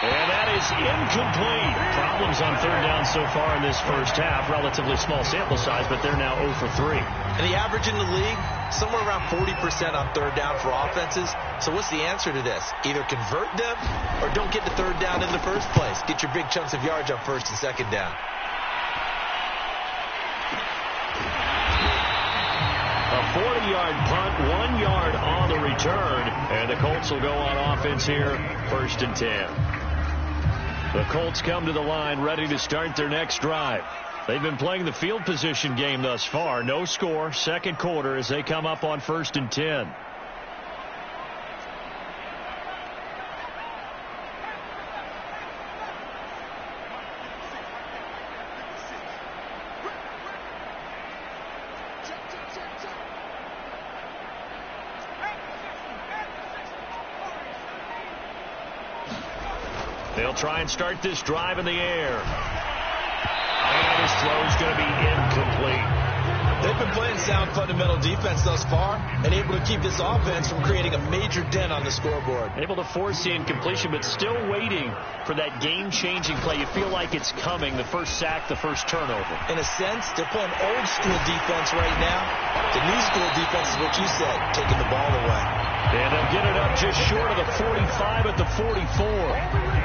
And that is incomplete. Problems on third down so far in this first half. Relatively small sample size, but they're now 0 for 3. And the average in the league, somewhere around 40% on third down for offenses. So what's the answer to this? Either convert them or don't get the third down in the first place. Get your big chunks of yards on first and second down. A 40-yard punt, 1 yard on the return. And the Colts will go on offense here, first and 10. The Colts come to the line ready to start their next drive. They've been playing the field position game thus far. No score, second quarter as they come up on first and 10. They'll try and start this drive in the air. And his throw's going to be incomplete. They've been playing sound fundamental defense thus far and able to keep this offense from creating a major dent on the scoreboard. Able to force the incompletion, but still waiting for that game-changing play. You feel like it's coming, the first sack, the first turnover. In a sense, they're playing old-school defense right now. The new-school defense is what you said, taking the ball away. And they'll get it up just short of the 45 at the 44.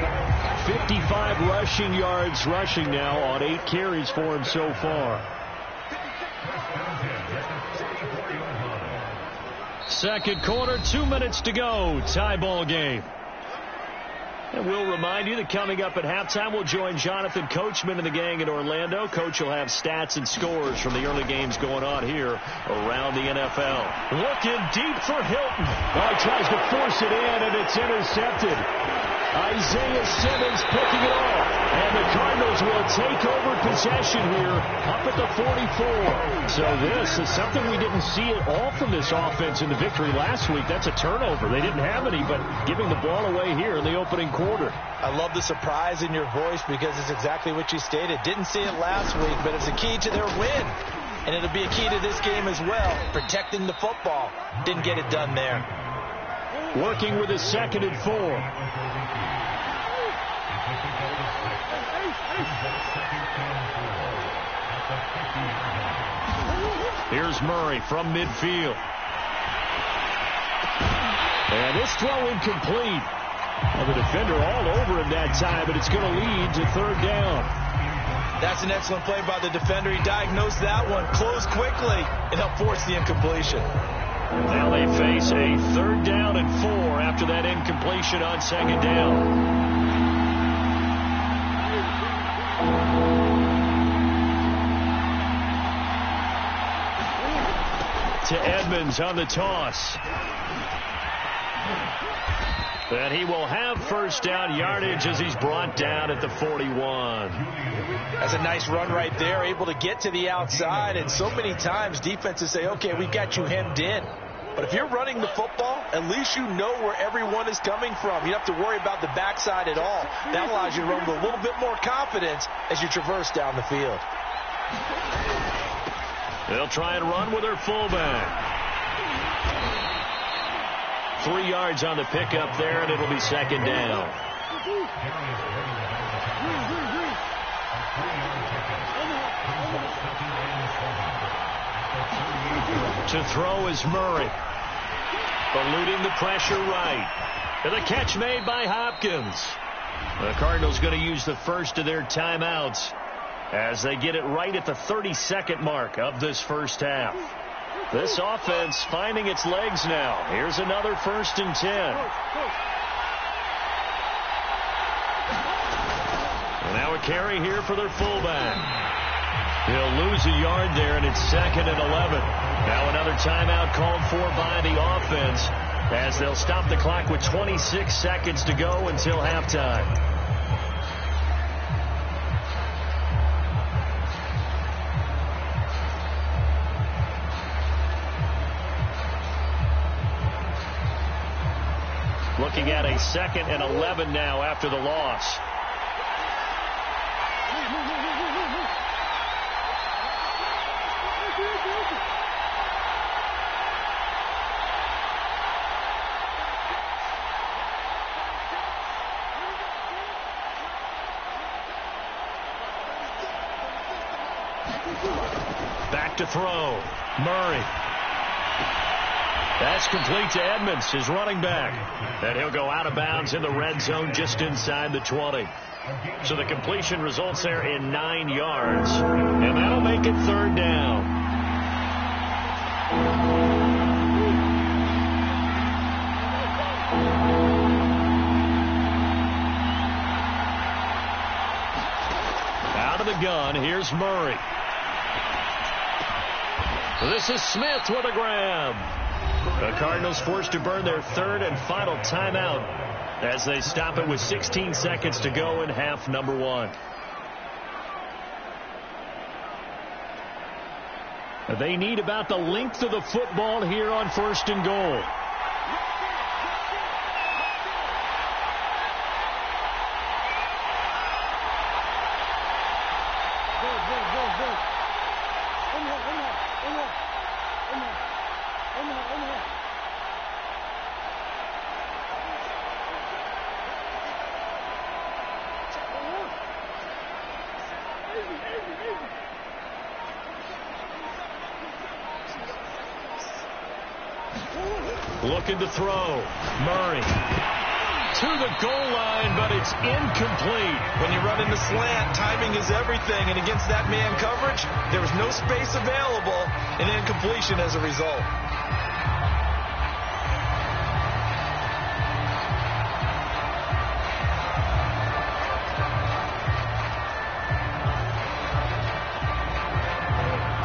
55 rushing yards rushing now on 8 carries for him so far. Second quarter, 2 minutes to go. Tie ball game. And we'll remind you that coming up at halftime, we'll join Jonathan Coachman and the gang in Orlando. Coach will have stats and scores from the early games going on here around the NFL. Looking deep for Hilton. Oh, he tries to force it in, and it's intercepted. Isaiah Simmons picking it off. And the Cardinals will take over possession here up at the 44. So this is something we didn't see at all from this offense in the victory last week. That's a turnover. They didn't have any, but giving the ball away here in the opening quarter. I love the surprise in your voice because it's exactly what you stated. Didn't see it last week, but it's a key to their win. And it'll be a key to this game as well, protecting the football. Didn't get it done there. Working with a 2nd and 4. Here's Murray from midfield. And this throw incomplete. Well, the defender all over him that time, but it's going to lead to third down. That's an excellent play by the defender. He diagnosed that one, closed quickly, and helped force the incompletion. Now they face a 3rd down and 4 after that incompletion on 2nd down. To Edmonds on the toss. And he will have first down yardage as he's brought down at the 41. That's a nice run right there, able to get to the outside. And so many times defenses say, okay, we've got you hemmed in. But if you're running the football, at least you know where everyone is coming from. You don't have to worry about the backside at all. That allows you to run with a little bit more confidence as you traverse down the field. They'll try and run with their fullback. 3 yards on the pickup there, and it'll be second down. To throw is Murray. Eluding the pressure right. And the catch made by Hopkins. The Cardinals going to use the first of their timeouts as they get it right at the 32nd mark of this first half. This offense finding its legs now. Here's another 1st and 10. And now a carry here for their fullback. He'll lose a yard there, and it's 2nd and 11. Now another timeout called for by the offense as they'll stop the clock with 26 seconds to go until halftime. Looking at a 2nd and 11 now after the loss. Back to throw. Murray. That's complete to Edmonds, his running back. And he'll go out of bounds in the red zone just inside the 20. So the completion results there in 9 yards. And that'll make it 3rd down. Out of the gun, here's Murray. This is Smith with a grab. The Cardinals forced to burn their 3rd and final timeout as they stop it with 16 seconds to go in half number 1. They need about the length of the football here on 1st and goal. Looking to throw. Murray to the goal line, but it's incomplete. When you run in the slant, timing is everything, and against that man coverage, there was no space available, and incompletion as a result.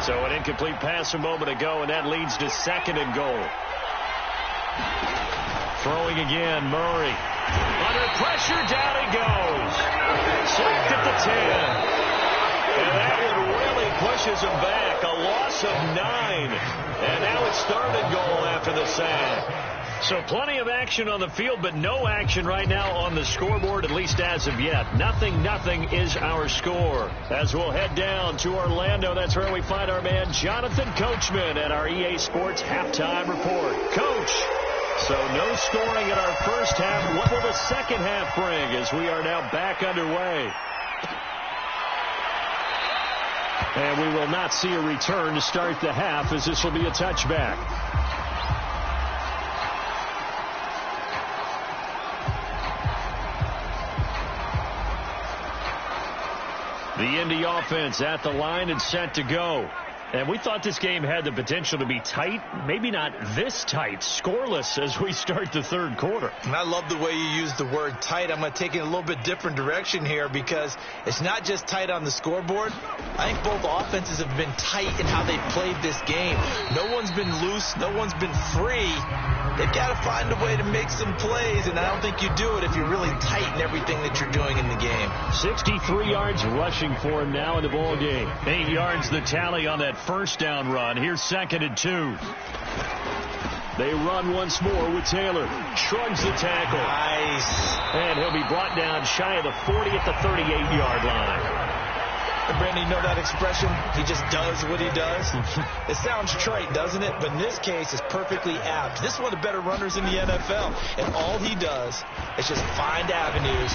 So an incomplete pass a moment ago, and that leads to 2nd and goal. Throwing again, Murray. Under pressure, down he goes. Sacked at the 10. And that one really pushes him back. A loss of 9. And now it's 3rd and goal after the sack. So plenty of action on the field, but no action right now on the scoreboard, at least as of yet. Nothing is our score. As we'll head down to Orlando, that's where we find our man Jonathan Coachman at our EA Sports Halftime Report. Coach, so no scoring in our first half. What will the second half bring as we are now back underway? And we will not see a return to start the half, as this will be a touchback. The Indy offense at the line and set to go. And we thought this game had the potential to be tight, maybe not this tight, scoreless as we start the third quarter. And I love the way you use the word tight. I'm going to take it in a little bit different direction here because it's not just tight on the scoreboard. I think both offenses have been tight in how they've played this game. No one's been loose. No one's been free. They've got to find a way to make some plays, and I don't think you do it if you're really tight in everything that you're doing in the game. 63 yards rushing for him now in the ball game. 8 yards the tally on that first down run. Here's 2nd and 2. They run once more with Taylor. Shrugs the tackle. Nice. And he'll be brought down shy of the 40 at the 38-yard line. And Brandon, you know that expression? He just does what he does. It sounds trite, doesn't it? But in this case, it's perfectly apt. This is one of the better runners in the NFL. And all he does is just find avenues,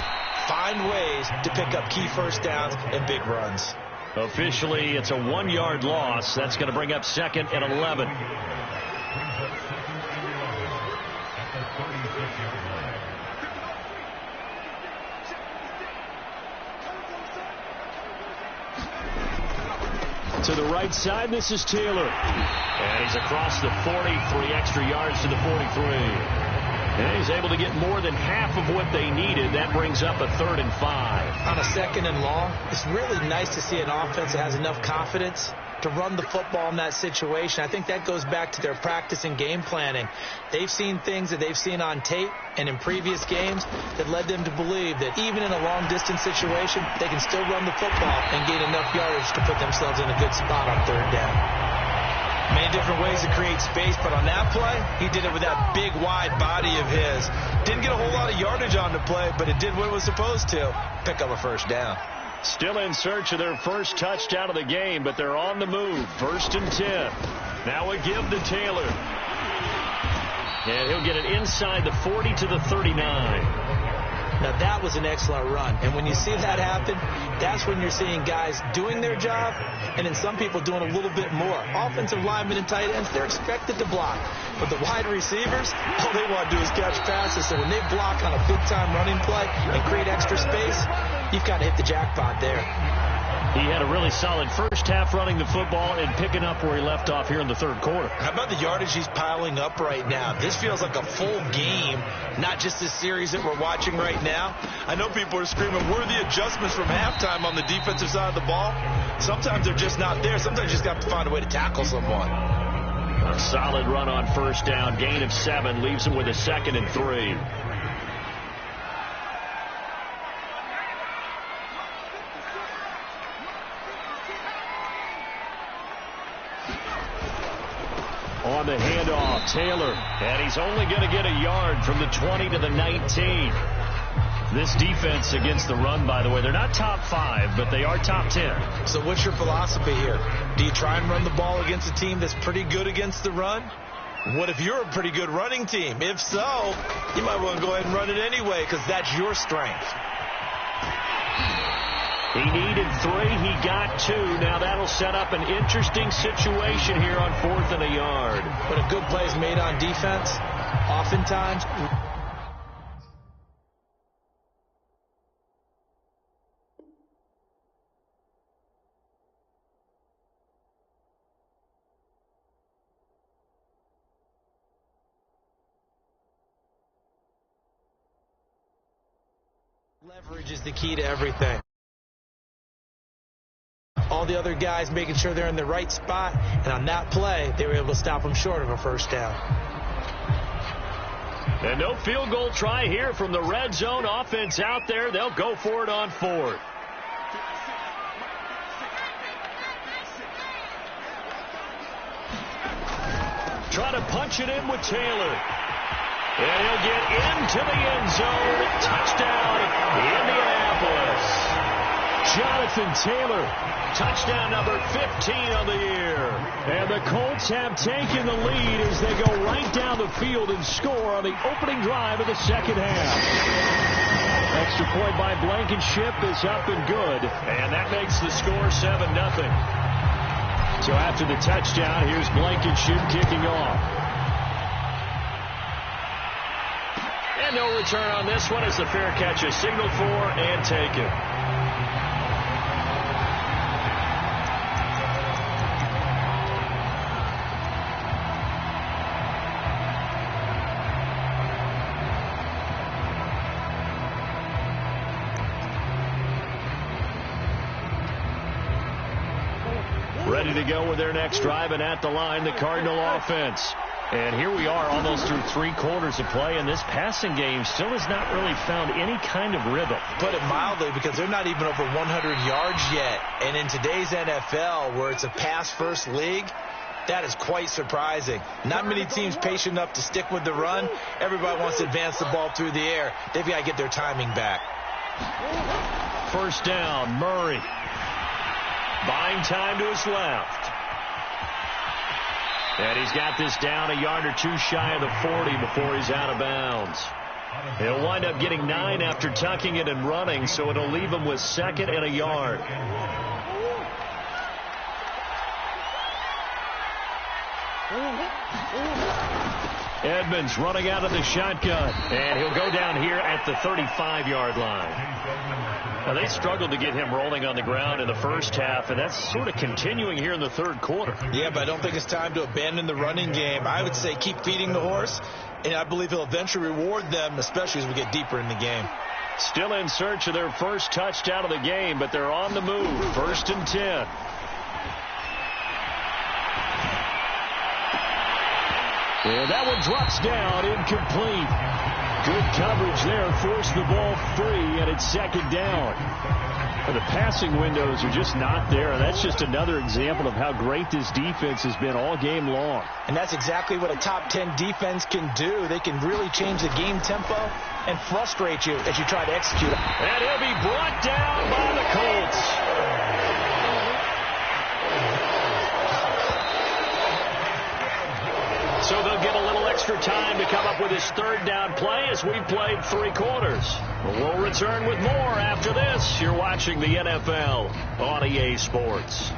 find ways to pick up key first downs and big runs. Officially, it's a 1-yard loss. That's going to bring up 2nd and 11. To the right side, this is Taylor. And he's across the 40, 3 extra yards to the 43. And he's able to get more than half of what they needed. That brings up a 3rd and 5. On a 2nd and long, it's really nice to see an offense that has enough confidence to run the football in that situation. I think that goes back to their practice and game planning. They've seen things that they've seen on tape and in previous games that led them to believe that even in a long-distance situation, they can still run the football and gain enough yardage to put themselves in a good spot on 3rd down. Many different ways to create space, but on that play, he did it with that big, wide body of his. Didn't get a whole lot of yardage on the play, but it did what it was supposed to. Pick up a 1st down. Still in search of their first touchdown of the game, but they're on the move. 1st and 10. Now a give to Taylor. And he'll get it inside the 40 to the 39. Now, that was an excellent run. And when you see that happen, that's when you're seeing guys doing their job and then some people doing a little bit more. Offensive linemen and tight ends, they're expected to block. But the wide receivers, all they want to do is catch passes. So when they block on a big-time running play and create extra space, you've got to hit the jackpot there. He had a really solid first half running the football and picking up where he left off here in the 3rd quarter. How about the yardage he's piling up right now? This feels like a full game, not just this series that we're watching right now. I know people are screaming, where are the adjustments from halftime on the defensive side of the ball? Sometimes they're just not there. Sometimes you just got to find a way to tackle someone. A solid run on 1st down, gain of 7, leaves him with a 2nd and 3. On the handoff, Taylor, and he's only going to get a yard from the 20 to the 19. This defense against the run, by the way, they're not top 5, but they are top 10. So what's your philosophy here? Do you try and run the ball against a team that's pretty good against the run? What if you're a pretty good running team? If so, you might want to go ahead and run it anyway because that's your strength. He needed 3. He got 2. Now that'll set up an interesting situation here on 4th and a yard. When a good play is made on defense, oftentimes leverage is the key to everything. All the other guys making sure they're in the right spot, and on that play, they were able to stop them short of a 1st down. And no field goal try here from the red zone offense out there. They'll go for it on 4th. Try to punch it in with Taylor. And he'll get into the end zone. Touchdown, Indianapolis. Jonathan Taylor, touchdown number 15 on the year. And the Colts have taken the lead as they go right down the field and score on the opening drive of the 2nd half. Extra point by Blankenship is up and good. And that makes the score 7-0. So after the touchdown, here's Blankenship kicking off. And no return on this one as the fair catch is signaled for and taken. Ready to go with their next drive, and at the line, the Cardinal offense. And here we are almost through 3 quarters of play, and this passing game still has not really found any kind of rhythm. Put it mildly, because they're not even over 100 yards yet. And in today's NFL, where it's a pass-first league, that is quite surprising. Not many teams patient enough to stick with the run. Everybody wants to advance the ball through the air. They've got to get their timing back. First down, Murray. Buying time to his left. And he's got this down a yard or two shy of the 40 before he's out of bounds. He'll wind up getting 9 after tucking it and running, so it'll leave him with 2nd and a yard. Edmonds running out of the shotgun, and he'll go down here at the 35-yard line. Now, they struggled to get him rolling on the ground in the first half, and that's sort of continuing here in the third quarter. Yeah, but I don't think it's time to abandon the running game. I would say keep feeding the horse, and I believe he'll eventually reward them, especially as we get deeper in the game. Still in search of their first touchdown of the game, but they're on the move. 1st and 10. And that one drops down, incomplete. Good coverage there, forced the ball free, and it's 2nd down. And the passing windows are just not there, and that's just another example of how great this defense has been all game long. And that's exactly what a top 10 defense can do. They can really change the game tempo and frustrate you as you try to execute it. And he'll be brought down by the Colts. So they'll get a little extra time to come up with his 3rd down play as we've played 3 quarters. We'll return with more after this. You're watching the NFL on EA Sports.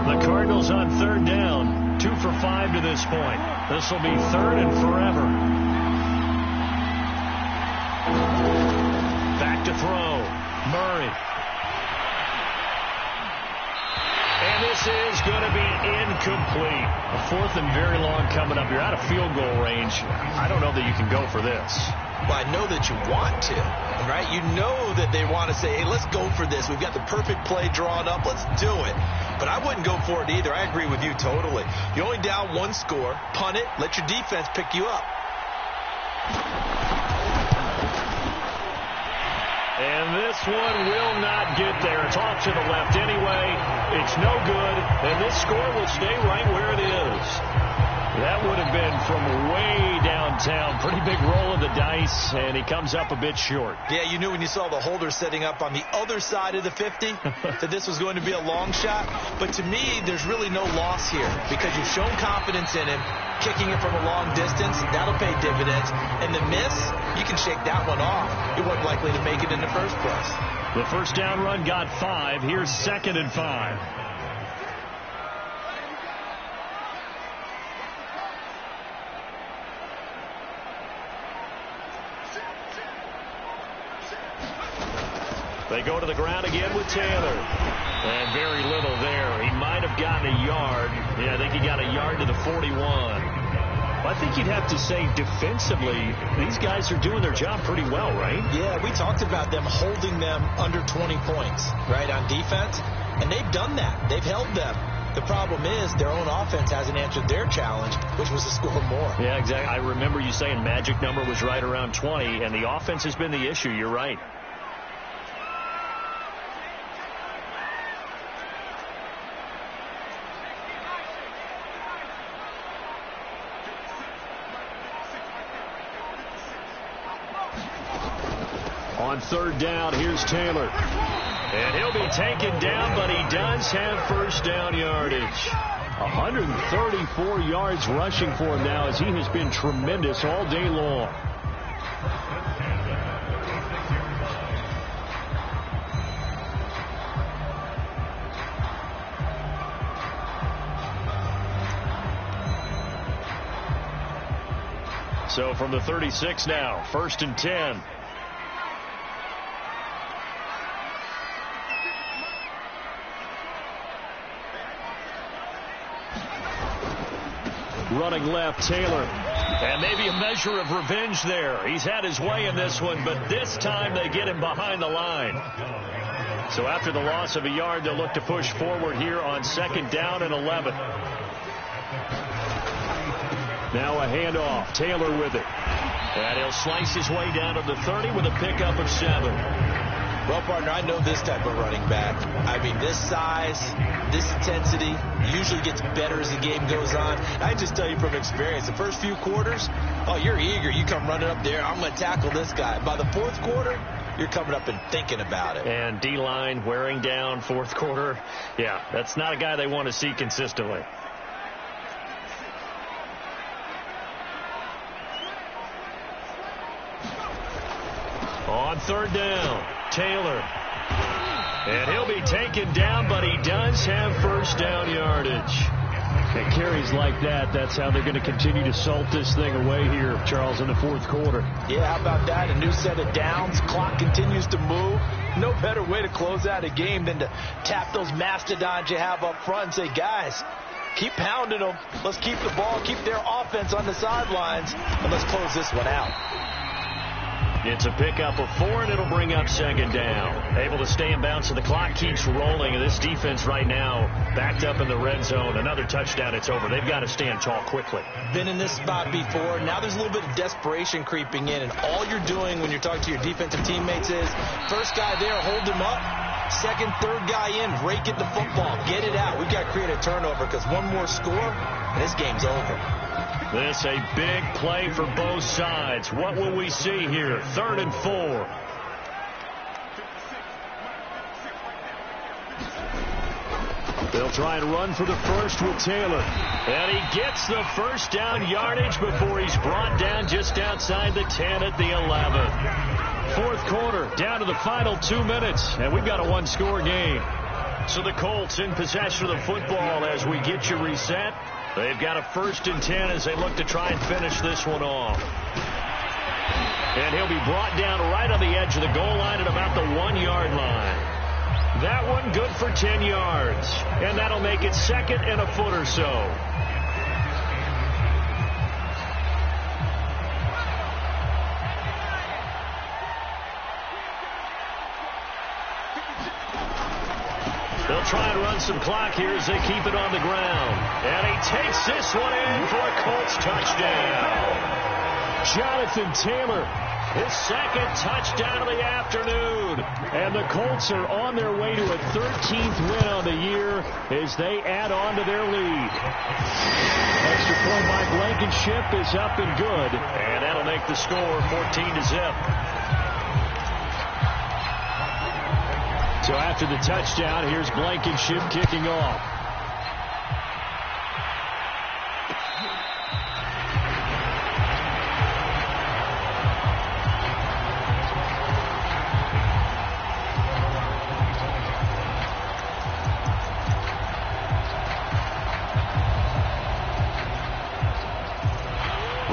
The Cardinals on 3rd down. 2 for 5 to this point. This will be 3rd and forever. Back to throw. Murray. And this is going to be incomplete. A 4th and very long coming up. You're out of field goal range. I don't know that you can go for this. Well, I know that you want to, right? You know that they want to say, hey, let's go for this. We've got the perfect play drawn up. Let's do it. But I wouldn't go for it either. I agree with you totally. You're only down 1 score. Punt it. Let your defense pick you up. And this one will not get there. It's off to the left anyway. It's no good. And this score will stay right where it is. That would have been from way downtown. Pretty big roll of the dice, and he comes up a bit short. Yeah, you knew when you saw the holder setting up on the other side of the 50 that this was going to be a long shot. But to me, there's really no loss here because you've shown confidence in him. Kicking it from a long distance, that'll pay dividends. And the miss, you can shake that one off. You weren't likely to make it in the first place. The first down run got 5. Here's 2nd and 5. They go to the ground again with Taylor. And very little there. He might have gotten a yard. Yeah, I think he got a yard to the 41. I think you'd have to say defensively, these guys are doing their job pretty well, right? Yeah, we talked about them holding them under 20 points, right, on defense. And they've done that. They've held them. The problem is their own offense hasn't answered their challenge, which was to score more. Yeah, exactly. I remember you saying magic number was right around 20, and the offense has been the issue. You're right. On 3rd down, here's Taylor. And he'll be taken down, but he does have first down yardage. 134 yards rushing for him now as he has been tremendous all day long. So from the 36 now, 1st and 10. Running left, Taylor. And maybe a measure of revenge there. He's had his way in this one, but this time they get him behind the line. So after the loss of a yard, they'll look to push forward here on 2nd down and 11. Now a handoff. Taylor with it. And he'll slice his way down to the 30 with a pickup of 7. Well, partner, I know this type of running back. I mean, this size, this intensity usually gets better as the game goes on. I just tell you from experience, the first few quarters, oh, you're eager. You come running up there, I'm going to tackle this guy. By the 4th quarter, you're coming up and thinking about it. And D-line wearing down 4th quarter. Yeah, that's not a guy they want to see consistently. On 3rd down, Taylor. And he'll be taken down, but he does have 1st down yardage. And carries like that, that's how they're going to continue to salt this thing away here, Charles, in the 4th quarter. Yeah, how about that? A new set of downs. Clock continues to move. No better way to close out a game than to tap those mastodons you have up front and say, guys, keep pounding them. Let's keep the ball, keep their offense on the sidelines, and let's close this one out. It's a pickup of 4, and it'll bring up 2nd down. Able to stay in bounds, so the clock keeps rolling, and this defense right now backed up in the red zone. Another touchdown, it's over. They've got to stand tall quickly. Been in this spot before. Now there's a little bit of desperation creeping in, and all you're doing when you're talking to your defensive teammates is, first guy there, hold him up. 2nd, 3rd guy in, rake it the football. Get it out. We've got to create a turnover because one more score, and this game's over. This a big play for both sides. What will we see here? 3rd and 4. They'll try and run for the 1st with Taylor. And he gets the 1st down yardage before he's brought down just outside the 10 at the 11. 4th quarter, down to the final 2 minutes. And we've got a 1-score game. So the Colts in possession of the football as we get you reset. They've got a 1st and 10 as they look to try and finish this one off. And he'll be brought down right on the edge of the goal line at about the 1-yard line. That one good for 10 yards. And that'll make it 2nd and a foot or so. They'll try and run some clock here as they keep it on the ground. And he takes this one in for a Colts touchdown. Jonathan Taylor, his 2nd touchdown of the afternoon. And the Colts are on their way to a 13th win on the year as they add on to their lead. Extra point by Blankenship is up and good. And that'll make the score 14-0. So after the touchdown, here's Blankenship kicking off.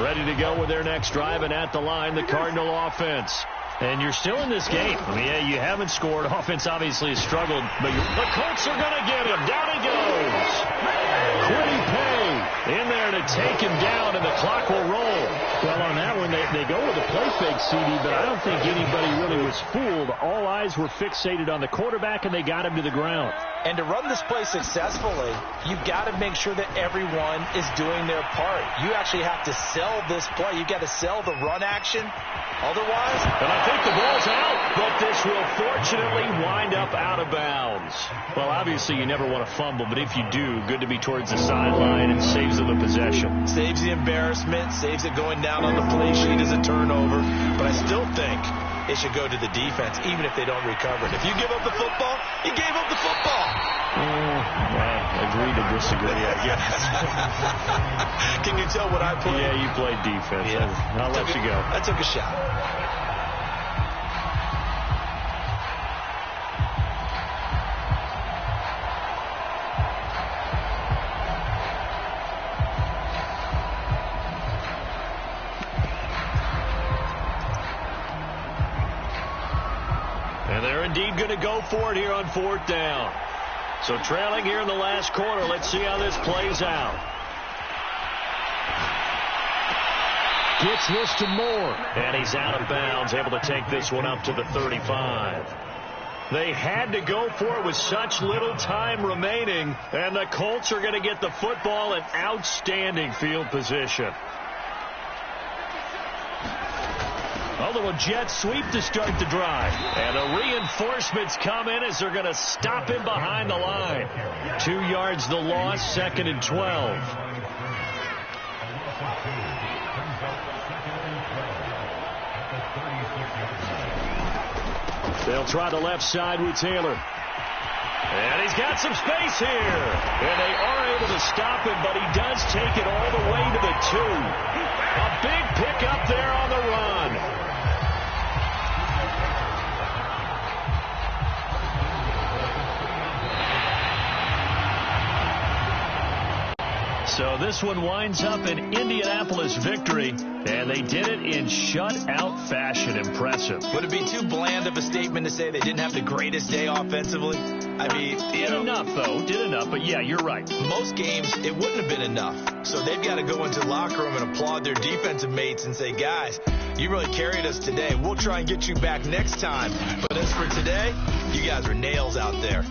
Ready to go with their next drive, and at the line, the Cardinal offense. And you're still in this game. I mean, yeah, you haven't scored. Offense obviously has struggled, but the Colts are going to get him. Down he goes. Quiddy Pay in there to take him down, and the clock will roll. Well, on that one, they go with a play fake, CD, but I don't think anybody really was fooled. All eyes were fixated on the quarterback, and they got him to the ground. And to run this play successfully, you've got to make sure that everyone is doing their part. You actually have to sell this play. You've got to sell the run action. Otherwise, and I think the ball's out, but this will fortunately wind up out of bounds. Well, obviously you never want to fumble, but if you do, good to be towards the sideline and saves them the possession. Saves the embarrassment, saves it going down on the play sheet as a turnover, but I still think it should go to the defense, even if they don't recover it. If you give up the football, you gave up the football. Agree to disagree, I guess. Can you tell what I played? Yeah, you played defense. Yeah. I'll let you go. I took a shot. And they're indeed going to go for it here on 4th down. So trailing here in the last quarter, let's see how this plays out. Gets this to Moore. And he's out of bounds, able to take this one up to the 35. They had to go for it with such little time remaining, and the Colts are going to get the football in outstanding field position. A little jet sweep to start the drive. And the reinforcements come in as they're going to stop him behind the line. 2 yards the loss, 2nd and 12. They'll try the left side with Taylor. And he's got some space here. And they are able to stop him, but he does take it all the way to the 2. A big pickup there on the run. So this one winds up an Indianapolis victory, and they did it in shutout fashion. Impressive. Would it be too bland of a statement to say they didn't have the greatest day offensively? I mean, did enough, though. Did enough, but yeah, you're right. Most games, it wouldn't have been enough. So they've got to go into the locker room and applaud their defensive mates and say, guys, you really carried us today. We'll try and get you back next time. But as for today, you guys are nails out there.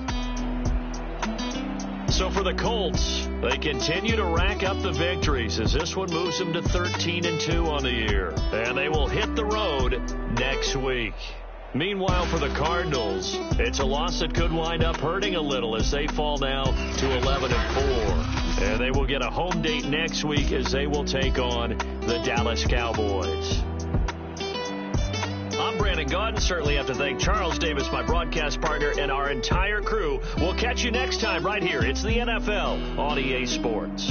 So for the Colts, they continue to rack up the victories as this one moves them to 13-2 on the year. And they will hit the road next week. Meanwhile, for the Cardinals, it's a loss that could wind up hurting a little as they fall now to 11-4. And they will get a home date next week as they will take on the Dallas Cowboys. I'm Brandon Gaudin. Certainly have to thank Charles Davis, my broadcast partner, and our entire crew. We'll catch you next time right here. It's the NFL on EA Sports.